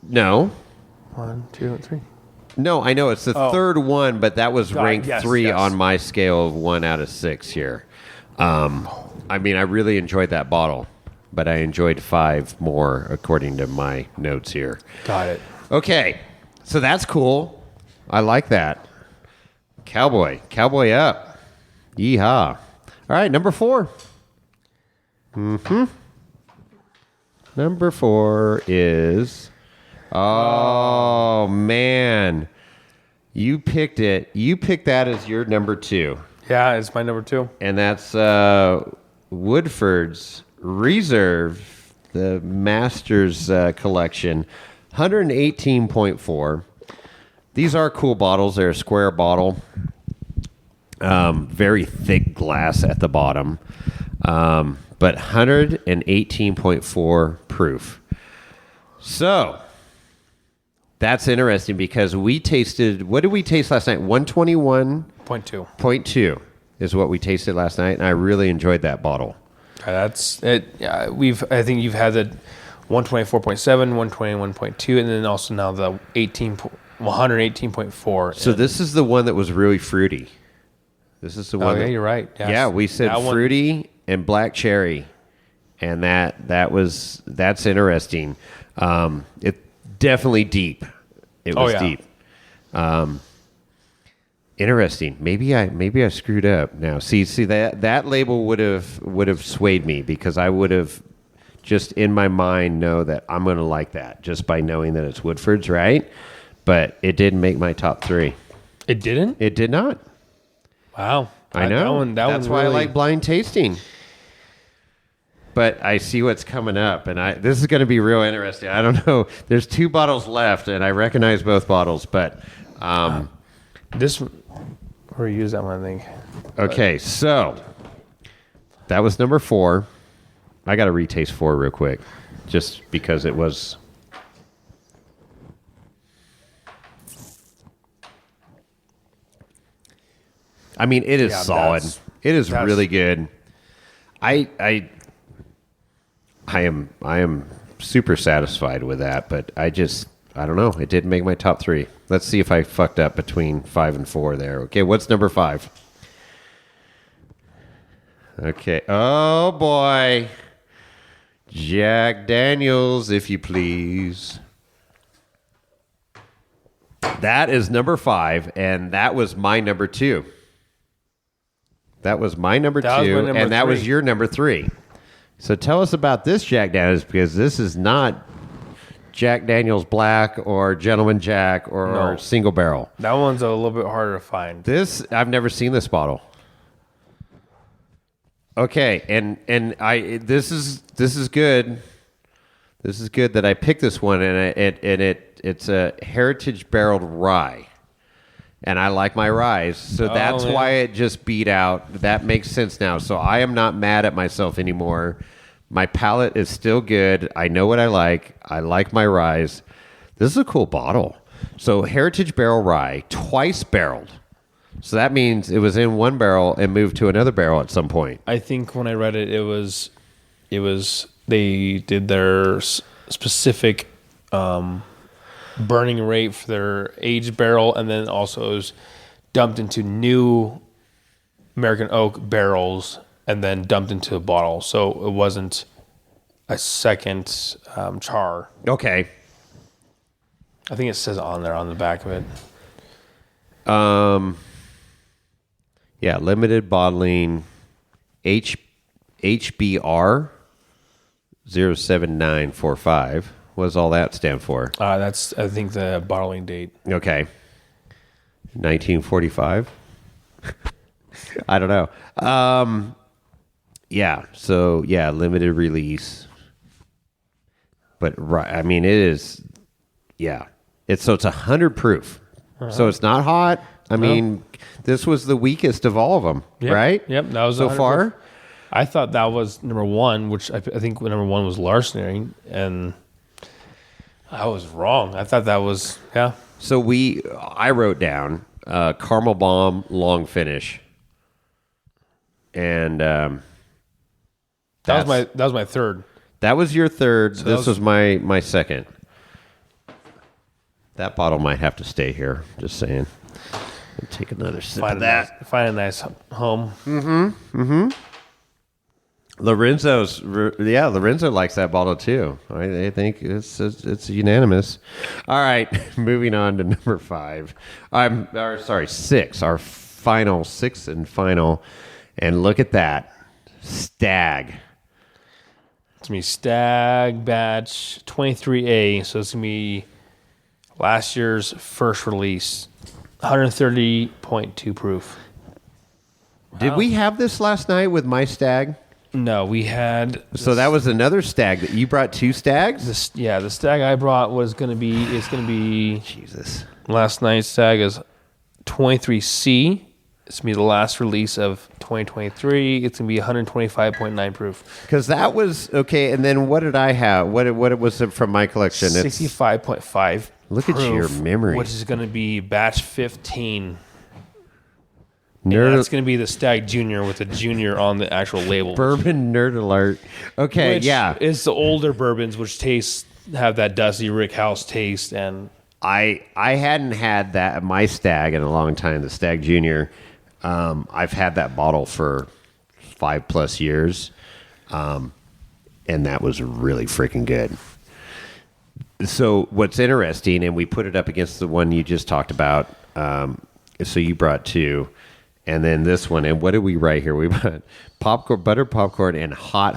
No. 1, 2, 3. No, I know it's the third one, but that was ranked 3 on my scale of 1 out of 6 here. I mean, I really enjoyed that bottle, but I enjoyed 5 more according to my notes here. Got it. Okay, so that's cool. I like that. Cowboy up. Yeehaw. All right, number 4. Number 4 is... Oh, man. You picked it. You picked that as your number 2. Yeah, it's my number 2. And that's Woodford's Reserve, the Masters collection, 118.4. These are cool bottles. They're a square bottle. Very thick glass at the bottom. But 118.4 proof. So, that's interesting because we tasted, what did we taste last night? 121.2 is what we tasted last night, and I really enjoyed that bottle. That's it. Yeah, I think you've had the 124.7, 121.2, and then also now the 118.4. So this is the one that was really fruity. This is the one. Oh, yeah, you're right. Yes. Yeah, we said fruity and black cherry, and that's interesting. It definitely deep. It was deep. Interesting. Maybe I screwed up now. See that label would have swayed me because I would have just in my mind know that I'm going to like that just by knowing that it's Woodford's, right? But it didn't make my top 3. It didn't? It did not. Wow. I know. That's why really... I like blind tasting. But I see what's coming up, and this is going to be real interesting. I don't know. There's 2 bottles left, and I recognize both bottles, but this or use that one, I think. Okay, so that was number 4. I got to retaste 4 real quick, just because it was. I mean, it is solid. It is really good. I am super satisfied with that, but I don't know. It didn't make my top 3. Let's see if I fucked up between 5 and 4 there. Okay, what's number 5? Okay. Oh boy. Jack Daniels, if you please. That is number 5, and that was my number 2. That was my number 2, and that was your number 3. So tell us about this Jack Daniels, because this is not Jack Daniels Black or Gentleman Jack or Single Barrel. That one's a little bit harder to find. This, I've never seen this bottle. Okay, and this is good. This is good that I picked this one, and it's a heritage barreled rye. And I like my ryes, so that's why it just beat out. That makes sense now. So I am not mad at myself anymore. My palate is still good. I know what I like. I like my ryes. This is a cool bottle. So heritage barrel rye, twice barreled. So that means it was in one barrel and moved to another barrel at some point. I think when I read it, it was they did their specific burning rate for their aged barrel, and then also it was dumped into new American oak barrels and then dumped into a bottle. So it wasn't a second char. Okay. I think it says on there on the back of it. Yeah, limited bottling HBR 07945. What does all that stand for? That's, I think, the bottling date. Okay. 1945? I don't know. Yeah, so, yeah, limited release. But, I mean, it is, yeah. It's 100 proof. Uh-huh. So it's not hot. I mean, this was the weakest of all of them, right? Yep, that was so far. Proof. I thought that was number 1, which I think number 1 was Larceny, and I was wrong. I thought that was, yeah. So I wrote down caramel bomb long finish, and that was my third. That was your third. So this was my second. That bottle might have to stay here. Just saying. I'll take another sip of that. Find a nice home. Mm-hmm. Mm-hmm. Lorenzo likes that bottle too. I think it's unanimous. All right, moving on to number 5. Six. Our final 6 and final, and look at that, Stagg. It's gonna be Stagg batch 23A. So it's gonna be last year's first release, 130.2 proof. Did we have this last night with my Stagg? No, we had. So that was another Stagg that you brought 2 Staggs? The Stagg I brought it's going to be Jesus. Last night's Stagg is 23C. It's going to be the last release of 2023. It's going to be 125.9 proof. Because that was, okay, and then what did I have? What was it from my collection? 65.5 Look proof, at your memory. Which is going to be batch 15. Nerd, that's going to be the Stagg Junior with a junior on the actual label. Bourbon nerd alert. Okay, which is the older bourbons, which have that dusty Rickhouse taste. And I hadn't had that my Stagg in a long time. The Stagg Junior. I've had that bottle for 5+ years, and that was really freaking good. So what's interesting, and we put it up against the one you just talked about. So you brought 2. And then this one, and what did we write here? We brought popcorn, butter popcorn, and hot.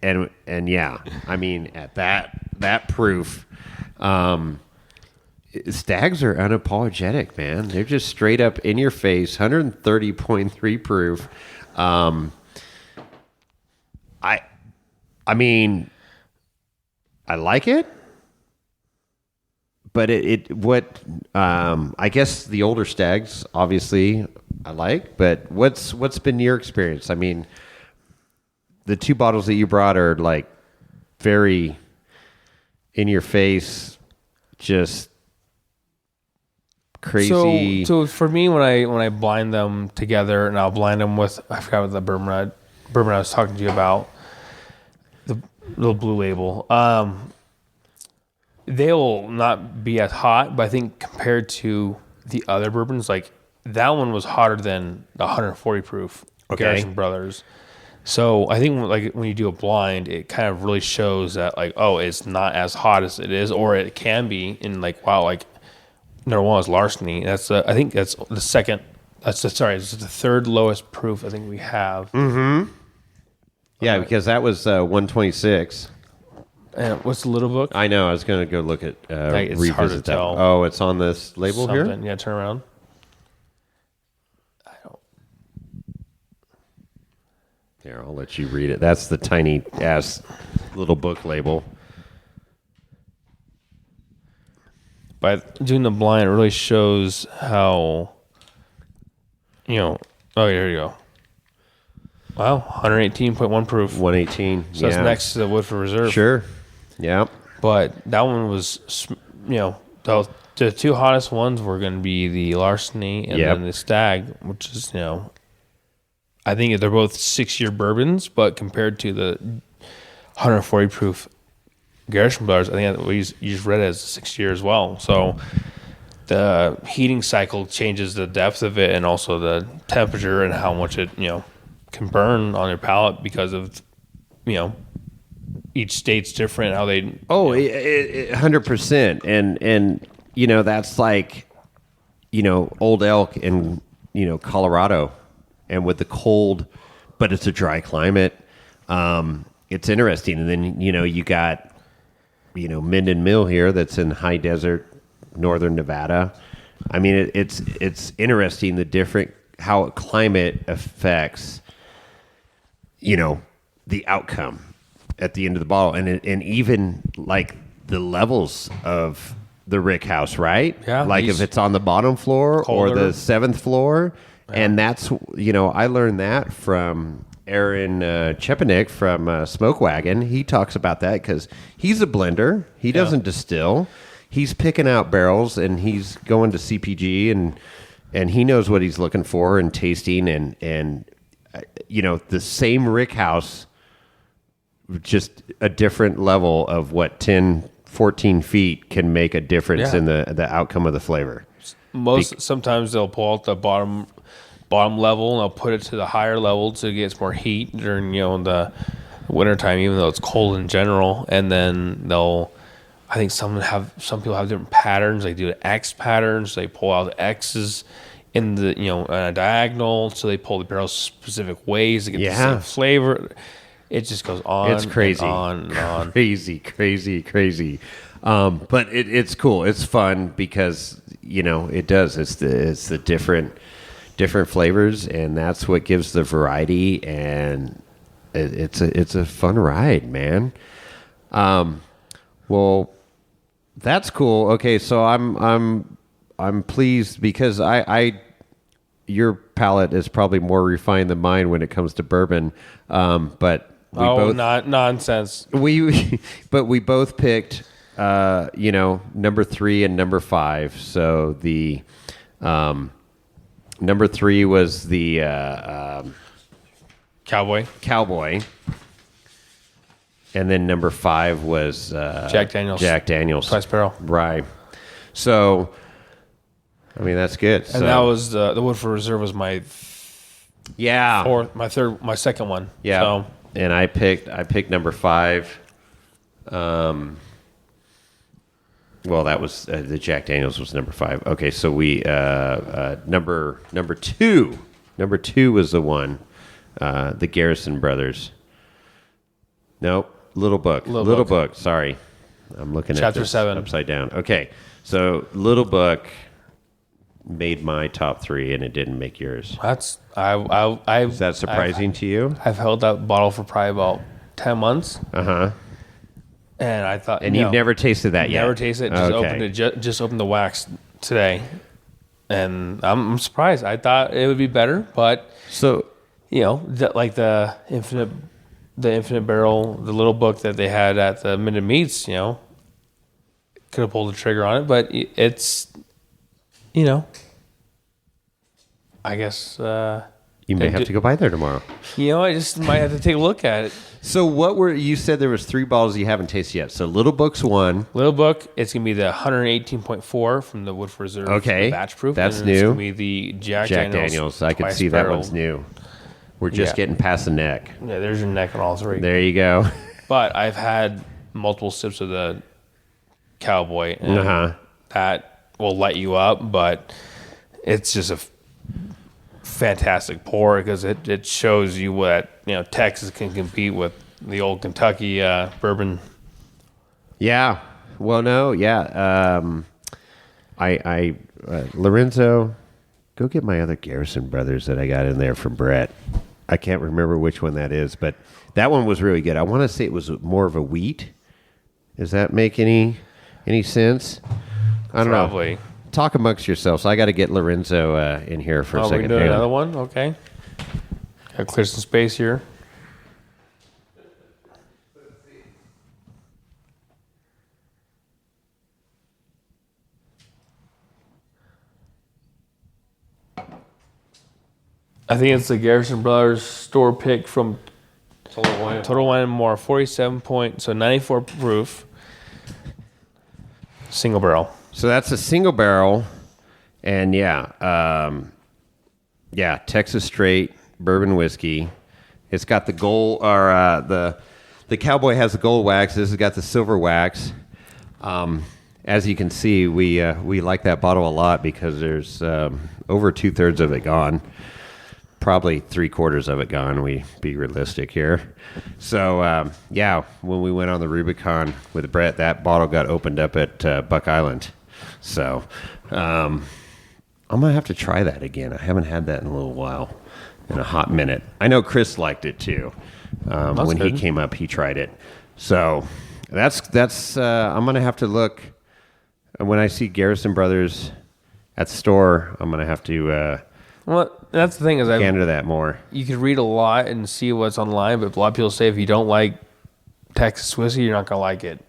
And yeah, I mean at that proof, Staggs are unapologetic, man. They're just straight up in your face, 130.3 proof. I mean, I like it. But I guess the older Staggs, obviously, I like. But what's been your experience? I mean, the 2 bottles that you brought are like very in your face, just crazy. So for me, when I blind them together, and I'll blind them with, I forgot what the bourbon I was talking to you about, the little blue label. They will not be as hot, but I think compared to the other bourbons, like that one was hotter than the 140 proof Garrison Brothers. So I think like when you do a blind, it kind of really shows that like, oh, it's not as hot as it is, or it can be. And like, wow, like number 1 is Larceny. I think that's the second. It's the 3rd lowest proof I think we have. Mm-hmm. Yeah, because that was 126. And what's the little book? I know. I was going to go look at it's revisit hard to that. tell. Oh, it's on this label here? Yeah, turn around. Here, I'll let you read it. That's the tiny ass little book label. By doing the blind, it really shows how, oh, there you go. Wow, 118.1 proof. 118. So that's next to the Woodford Reserve. Sure. Yeah. But that one was, the 2 hottest ones were going to be the Larceny and then the Stagg, which is, I think they're both 6-year bourbons, but compared to the 140 proof Garrison Brothers, I think you just read it as 6 years as well. So the heating cycle changes the depth of it and also the temperature and how much it, can burn on your palate because of, each state's different, how they... 100%. And that's like, Old Elk in, Colorado. And with the cold, but it's a dry climate, it's interesting. And then, you got, Minden Mill here that's in high desert, northern Nevada. I mean, it's interesting, the different, how climate affects, the outcome at the end of the bottle. And even like the levels of the rick house, right? Yeah. Like if it's on the bottom floor colder. or the 7th floor. Yeah. And that's, I learned that from Aaron Chepanik from Smoke Wagon. He talks about that because he's a blender. He doesn't distill. He's picking out barrels and he's going to CPG and he knows what he's looking for and tasting and the same rick house, just a different level of what 10, 14 feet can make a difference in the outcome of the flavor. Sometimes they'll pull out the bottom bottom level, and they'll put it to the higher level so it gets more heat during the wintertime, even though it's cold in general. And then I think some people have different patterns. They do X patterns. They pull out the X's in the diagonal, so they pull the barrels specific ways to get the same flavor. It just goes on. It's crazy, and on. crazy. But it's cool. It's fun because it does. It's the different flavors, and that's what gives the variety. And it's a fun ride, man. Well, that's cool. Okay, so I'm pleased because your palate is probably more refined than mine when it comes to bourbon. But we both not nonsense. We both picked number 3 and number 5. So the number 3 was the Cowboy. And then number 5 was Jack Daniel's. Twice barrel. Right. So, I mean, that's good. And that was the Woodford Reserve was my my second one. Yeah. So. And I picked number 5. Well, that was the Jack Daniel's was number 5. Okay, so we number 2. Number 2 was the one, the Garrison Brothers. Nope. Little Book. Sorry, I'm looking Chapter at this 7 upside down. Okay, so Little Book made my top 3, and it didn't make yours. That's Is that surprising to you? I've held that bottle for probably about 10 months. And I thought, and you've never tasted that yet. Never tasted it. Just opened the wax today, and I'm surprised. I thought it would be better, but like the infinite barrel, the Little Book that they had at the Minute Meats, could have pulled the trigger on it, but it's, I guess you may have to go by there tomorrow. I just might have to take a look at it. So you said there was 3 bottles you haven't tasted yet. So Little Book's 1. Little Book, it's gonna be the 118.4 from the Woodford Reserve. Okay, batch proof. That's and new. It's gonna be the Jack Daniel's. I can see that one's new. We're just getting past the neck. Yeah, there's your neck on all 3. There you go. But I've had multiple sips of the Cowboy, and that will light you up. But it's just a fantastic pour because it shows you what Texas can compete with the old Kentucky bourbon. Yeah. Well, no. Yeah. Lorenzo, go get my other Garrison Brothers that I got in there from Brett. I can't remember which one that is, but that one was really good. I want to say it was more of a wheat. Does that make any sense? I don't know. Talk amongst yourselves. I got to get Lorenzo in here for a second. We can do another one? Okay. Got to clear some space here. I think it's the Garrison Brothers store pick from Total Wine & More, 94 proof, single barrel. So that's a single barrel, and Texas straight bourbon whiskey. It's got the gold, or the Cowboy has the gold wax. This has got the silver wax. As you can see, we like that bottle a lot because there's over 2/3 of it gone. Probably 3/4 of it gone. We be realistic here. So when we went on the Rubicon with Brett, that bottle got opened up at Buck Island. So I'm gonna have to try that again. I haven't had that in a little while, in a hot minute. I know Chris liked it too. When he came up, he tried it. So that's I'm gonna have to look when I see Garrison Brothers at the store. I'm gonna have to. Well, that's the thing is, get into that more. You could read a lot and see what's online, but a lot of people say if you don't like Texas whiskey, you're not gonna like it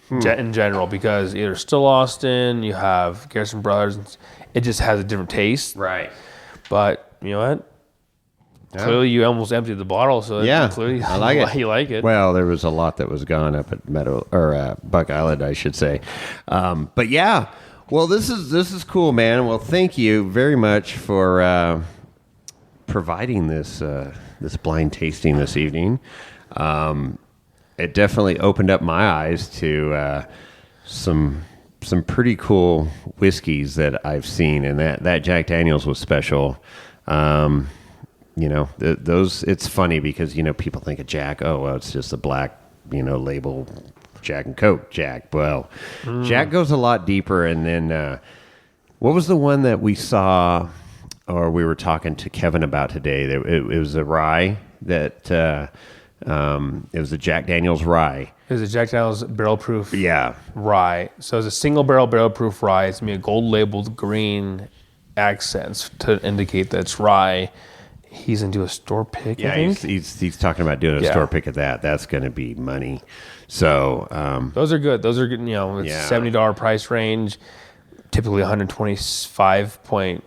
in general because either Still Austin, you have Garrison Brothers, it just has a different taste. Right. But you know what? Yeah. Clearly, you almost emptied the bottle, so clearly I like it. You like it. Well, there was a lot that was gone up at Buck Island, I should say. But yeah. Well, this is cool, man. Well, thank you very much for providing this this blind tasting this evening. It definitely opened up my eyes to some pretty cool whiskeys that I've seen, and that Jack Daniel's was special. Those, it's funny because people think of Jack, oh well, it's just a black label Jack and Coke Jack. Well, Jack goes a lot deeper. And then what was the one that we saw or we were talking to Kevin about today? It was a rye that it was a Jack Daniel's rye. It was a Jack Daniel's barrel proof rye. So it's a single barrel proof rye. It's going to be a gold labeled green accents to indicate that it's rye. He's into a store pick. Yeah, I think. He's talking about doing a store pick of that. That's going to be money. So those are good. Those are good. It's $70 price range. Typically 125 to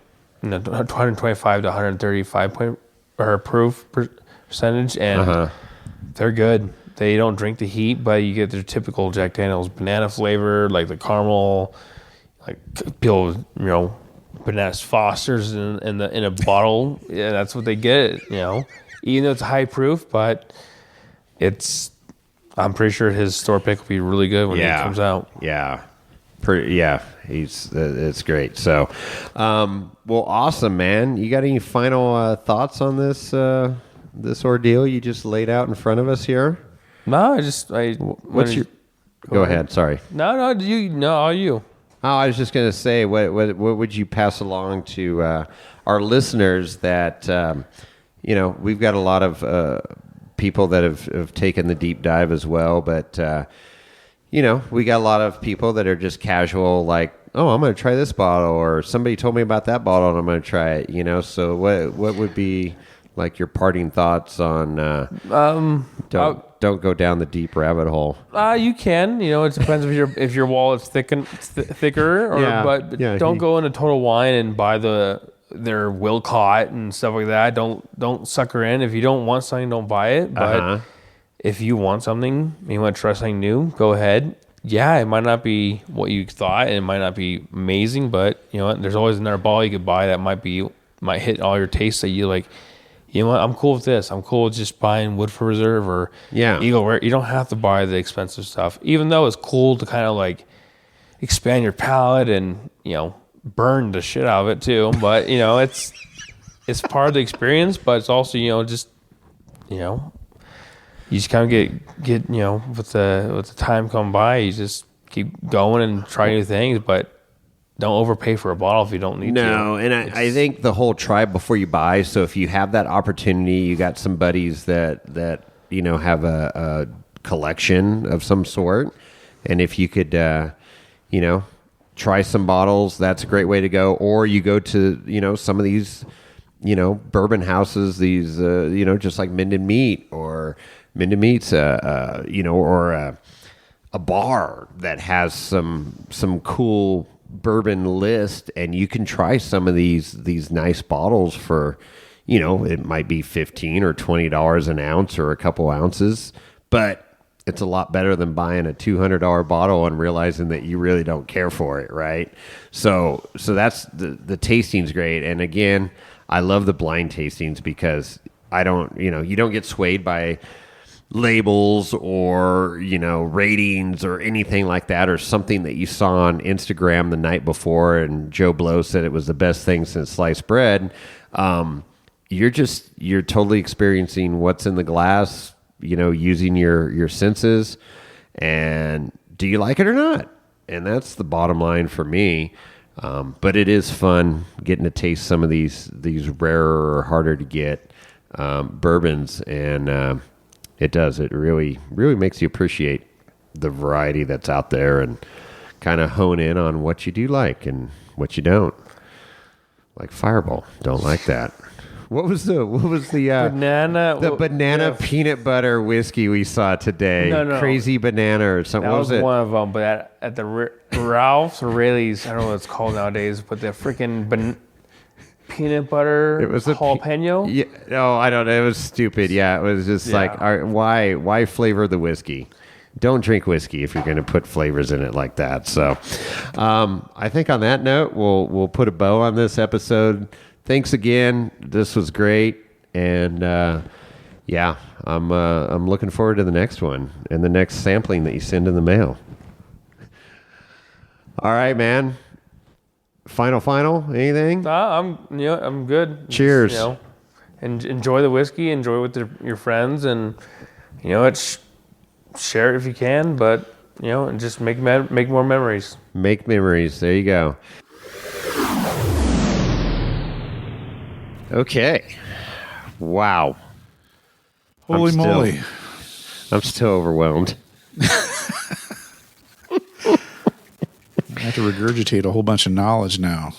135 point proof percentage, and they're good. They don't drink the heat, but you get their typical Jack Daniel's banana flavor, like the caramel, like people, banana Fosters in a bottle. Yeah, that's what they get. Even though it's high proof, but I'm pretty sure his store pick will be really good when it comes out. Yeah. It's great. So, well, awesome, man. You got any final thoughts on this this ordeal you just laid out in front of us here? No, Go ahead. Sorry. No, you. Oh, I was just going to say, what would you pass along to our listeners that we've got a lot of people that have taken the deep dive as well, but we got a lot of people that are just casual, like, oh, I'm going to try this bottle, or somebody told me about that bottle and I'm going to try it, so what would be like your parting thoughts on don't go down the deep rabbit hole? You can, it depends if your wallet's thicker, but don't go into Total Wine and buy their Wilcott and stuff like that. Don't sucker in. If you don't want something, don't buy it. But if you want something, you want to try something new, go ahead. Yeah, it might not be what you thought, and it might not be amazing, but there's always another bottle you could buy that might hit all your tastes that you like. You know what? I'm cool with this. I'm cool with just buying Woodford Reserve or Eagle Rare. You don't have to buy the expensive stuff, even though it's cool to kind of like expand your palate and burn the shit out of it too. But it's part of the experience. But it's also you just kind of get with the time come by, you just keep going and try new things, but don't overpay for a bottle if you don't need to. No, and I think the whole try before you buy. So if you have that opportunity, you got some buddies that have a collection of some sort, and if you could try some bottles, that's a great way to go. Or you go to some of these bourbon houses, these just like Minden Meat or Minden Meat's or a bar that has some cool bourbon list, and you can try some of these nice bottles for it might be $15 or $20 an ounce or a couple ounces, but it's a lot better than buying a $200 bottle and realizing that you really don't care for it, right? So that's the tasting's great. And again, I love the blind tastings because I don't you don't get swayed by labels or ratings or anything like that, or something that you saw on Instagram the night before and Joe Blow said it was the best thing since sliced bread. You're totally experiencing what's in the glass, using your senses, and do you like it or not? And that's the bottom line for me. But it is fun getting to taste some of these rarer or harder to get bourbons, and it does. It really, really makes you appreciate the variety that's out there and kind of hone in on what you do like and what you don't. Like Fireball, don't like that. What was the banana peanut butter whiskey we saw today? No. Crazy banana or something. That what was it? One of them, but at the Ralph's or Rayleigh's, I don't know what it's called nowadays, but the freaking peanut butter, it was a jalapeno. Yeah, no, I don't know. It was stupid. Yeah, it was just like, why flavor the whiskey? Don't drink whiskey if you're going to put flavors in it like that. So, I think on that note, we'll put a bow on this episode. thanks again. This was great. And yeah, I'm looking forward to the next one and the next sampling that you send in the mail. All right, man. Final, anything? I'm good. Cheers. Just, and enjoy the whiskey, enjoy it with your friends, and share it if you can, but and just make more memories. Make memories. There you go. Okay. Wow. Holy moly. I'm still overwhelmed. I have to regurgitate a whole bunch of knowledge now.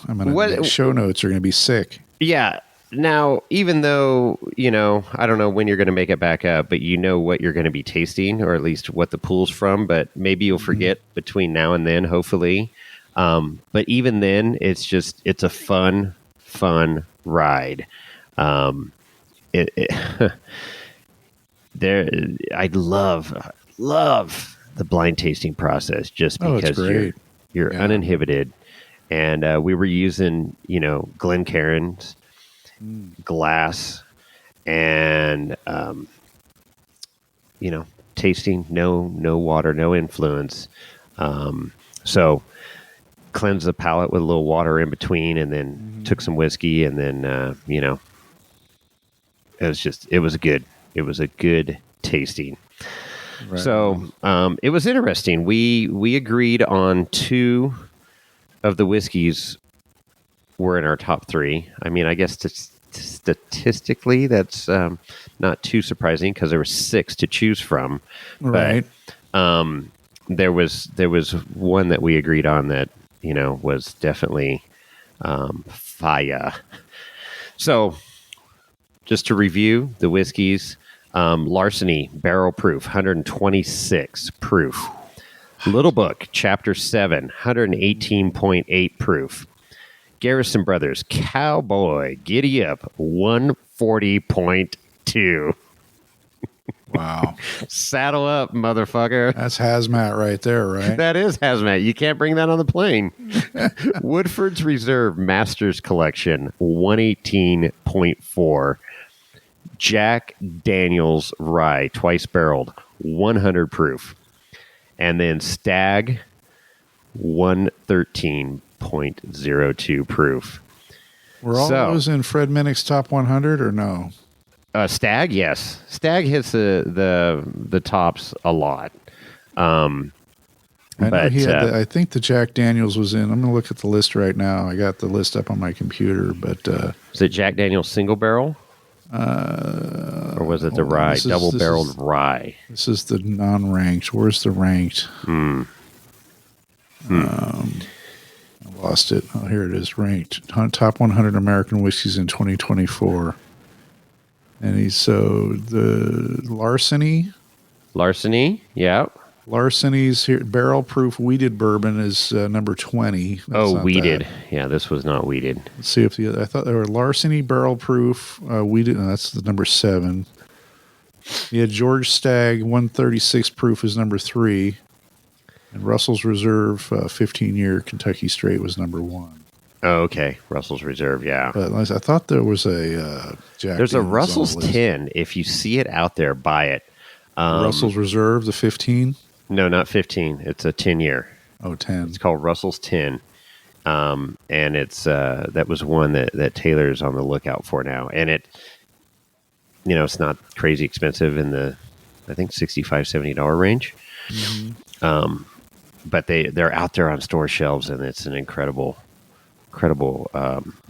Show notes are going to be sick. Yeah. Now, even though, I don't know when you're going to make it back up, but you know what you're going to be tasting, or at least what the pool's from, but maybe you'll forget between now and then, hopefully. But even then, it's a fun ride. I love the blind tasting process just because you're uninhibited. And we were using, Glencairn's glass and, tasting, no water, no influence. So cleanse the palate with a little water in between, and then took some whiskey, and then, it was a good tasting. Right. So it was interesting. We agreed on 2 of the whiskeys were in our top 3. I mean, I guess statistically that's not too surprising because there were 6 to choose from. Right. But there was one that we agreed on that was definitely fire. So just to review the whiskeys. Larceny, barrel proof, 126 proof. Little Book, Chapter 7, 118.8 proof. Garrison Brothers, Cowboy, Giddy Up, 140.2. Wow. Saddle up, motherfucker. That's hazmat right there, right? That is hazmat. You can't bring that on the plane. Woodford's Reserve Masters Collection, 118.4. Jack Daniel's Rye, twice barreled, 100 proof. And then Stagg, 113.02 proof. Were all those in Fred Minnick's top 100 or no? Stagg, yes. Stagg hits the tops a lot. I think the Jack Daniels was in. I'm going to look at the list right now. I got the list up on my computer, but is it Jack Daniel's single barrel? Or was it the rye, double-barreled rye? This is the non-ranked. Where's the ranked? I lost it. Oh, here it is, ranked. Top 100 American whiskeys in 2024. And the Larceny. Larceny, yeah. Larceny's here, barrel proof weeded bourbon is number 20. Weeded. Yeah, this was not weeded. Let's see if I thought they were Larceny barrel proof weeded. No, that's the number 7. Yeah, George Stagg 136 proof is number 3, and Russell's Reserve 15-year Kentucky Straight was number 1. Oh, okay, Russell's Reserve, yeah. But I thought there was a Jack. There's a Russell's 10. If you see it out there, buy it. Russell's Reserve, the 15. No, not 15. It's a 10-year. Oh, 10. It's called Russell's 10. And it's that was one that Taylor's on the lookout for now. And it's not crazy expensive in the, I think, $65, $70 range. Mm-hmm. But they're out there on store shelves, and it's an incredible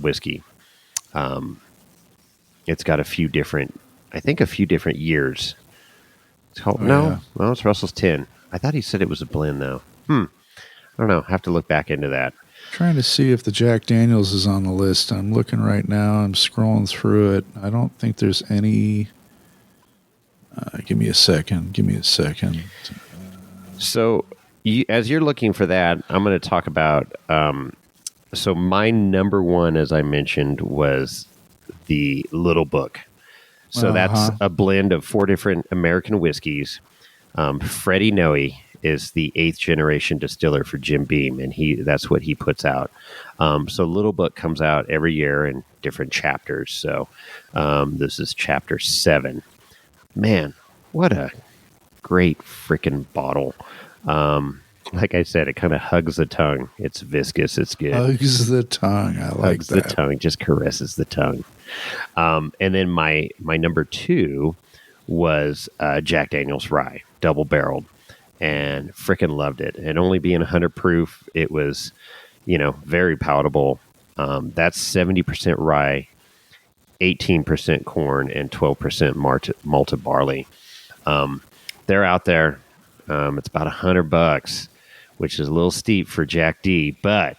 whiskey. It's got a few different years. It's called, it's Russell's 10. I thought he said it was a blend, though. I don't know. I have to look back into that. Trying to see if the Jack Daniels is on the list. I'm looking right now. I'm scrolling through it. I don't think there's any. Give me a second. So, as you're looking for that, I'm going to talk about. So, my number 1, as I mentioned, was the Little Book. So that's a blend of 4 different American whiskeys. Freddie Noe is the 8th generation distiller for Jim Beam, and that's what he puts out. So Little Book comes out every year in different chapters. So this is chapter 7. Man, what a great freaking bottle. Like I said, it kind of hugs the tongue. It's viscous. It's good. Hugs the tongue. I like hugs that. the tongue. Just caresses the tongue. And then my number 2 was Jack Daniel's Rye, double barreled, and freaking loved it. And only being 100 proof, it was, very palatable. That's 70% rye, 18% corn, and 12% malted barley. They're out there. It's about $100, which is a little steep for Jack D. But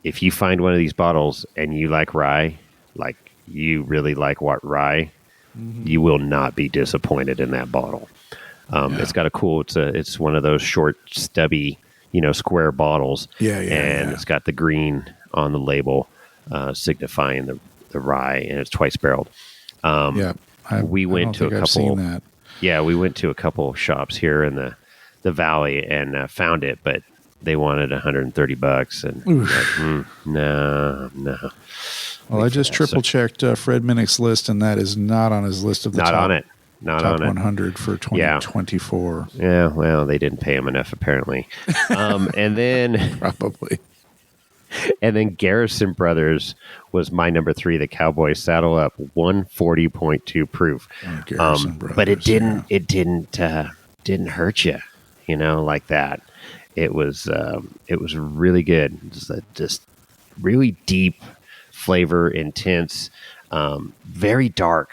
if you find one of these bottles and you like rye, like you really like what rye, you will not be disappointed in that bottle. It's got a cool. It's one of those short, stubby, square bottles. And it's got the green on the label, signifying the rye, and it's twice barreled. We went to a couple. Yeah, we went to a couple shops here in the valley and found it, but they wanted $130, and no. Well, I just triple checked Fred Minnick's list, and that is not on his list of the top 100 for 2024. Yeah, well, they didn't pay him enough apparently. And then probably. And then Garrison Brothers was my number 3, the Cowboy Saddle Up, 140.2 proof. But it didn't hurt you, like that. It was really good. Just really deep flavor, intense, very dark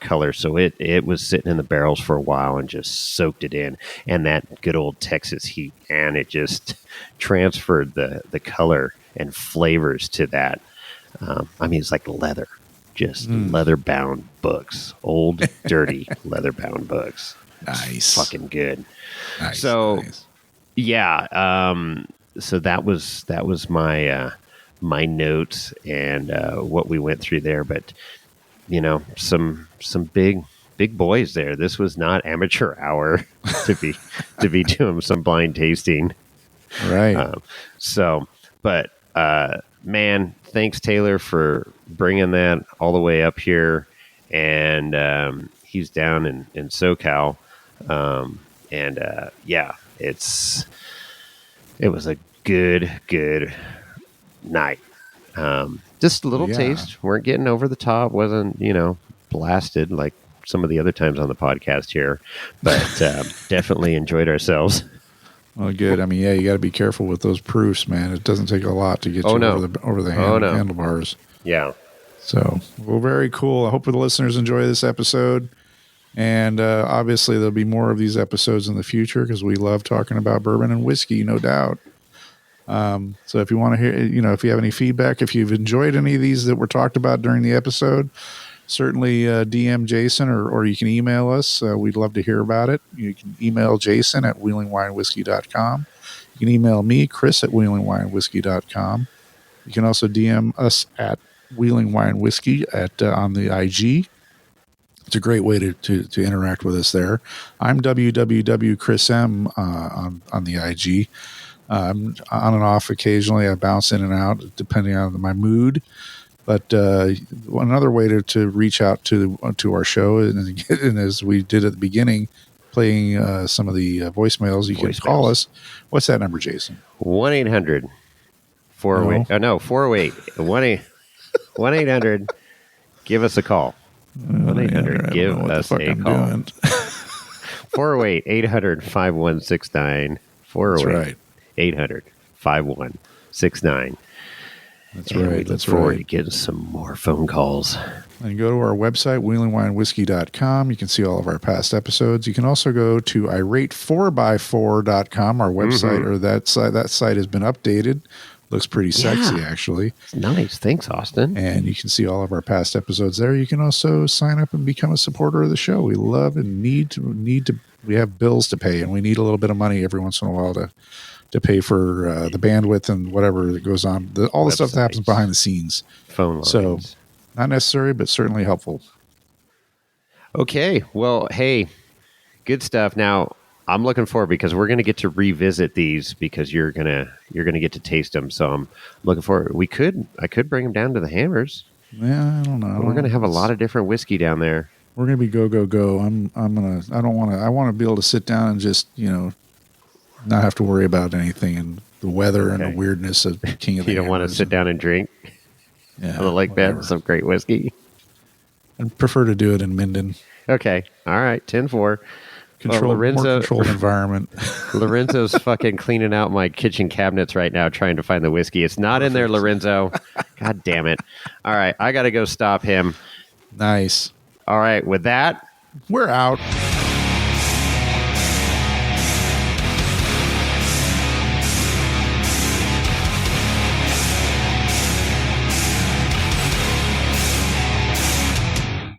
color. So it was sitting in the barrels for a while and just soaked it in, and that good old Texas heat, and it just transferred the color and flavors to that. It's like leather, just leather bound books, old dirty leather bound books. Nice, fucking good. Nice, so nice. Yeah, so that was my notes and what we went through there, but some big boys there. This was not amateur hour to be doing some blind tasting, right? But man, thanks Taylor for bringing that all the way up here, and he's down in SoCal, it was a good night. Just a little taste. Weren't getting over the top. Wasn't, blasted like some of the other times on the podcast here, but definitely enjoyed ourselves. Well, good. You got to be careful with those proofs, man. It doesn't take a lot to get over the handlebars. Yeah. So, well, very cool. I hope the listeners enjoy this episode. And obviously, there'll be more of these episodes in the future because we love talking about bourbon and whiskey, no doubt. So if you want to hear, if you have any feedback, if you've enjoyed any of these that were talked about during the episode, certainly DM Jason or you can email us. We'd love to hear about it. You can email Jason at wheelingwinewhiskey.com. You can email me, Chris, at wheelingwinewhiskey.com. You can also DM us at wheelingwinewhiskey on the IG. It's a great way to interact with us there. I'm www.chrism on the IG. On and off occasionally. I bounce in and out depending on my mood. But another way to reach out to our show, and as we did at the beginning, playing some of the voicemails, you can call us. What's that number, Jason? 1-800 408. Oh no, 408 1-800. Give us a call. 1-800. Give us a call. 408 800 5169. 408 800 5169. That's right. Look forward to getting some more phone calls. And go to our website, wheelingwinewhiskey.com. You can see all of our past episodes. You can also go to irate4x4.com, our website, or that site has been updated. Looks pretty sexy, actually. Nice. Thanks, Austin. And you can see all of our past episodes there. You can also sign up and become a supporter of the show. We love and need to. We have bills to pay, and we need a little bit of money every once in a while to pay for the bandwidth and whatever that goes on. All the stuff that happens behind the scenes. Phone lines. So, not necessary, but certainly helpful. Okay. Well, hey, good stuff. Now, I'm looking forward because we're going to get to revisit these because you're gonna get to taste them. So I'm looking forward. I could bring them down to the Hammers. Yeah, I don't know. We're going to have a lot of different whiskey down there. We're going to be go. I want to be able to sit down and just, not have to worry about anything and the weather and the weirdness of King of the You don't want to sit down and drink on the lake bed, some great whiskey. I prefer to do it in Minden. Okay. All right. 10-4. More controlled environment. Lorenzo's fucking cleaning out my kitchen cabinets right now, trying to find the whiskey. It's not in there, Lorenzo. God damn it. All right. I got to go stop him. Nice. All right. With that, we're out.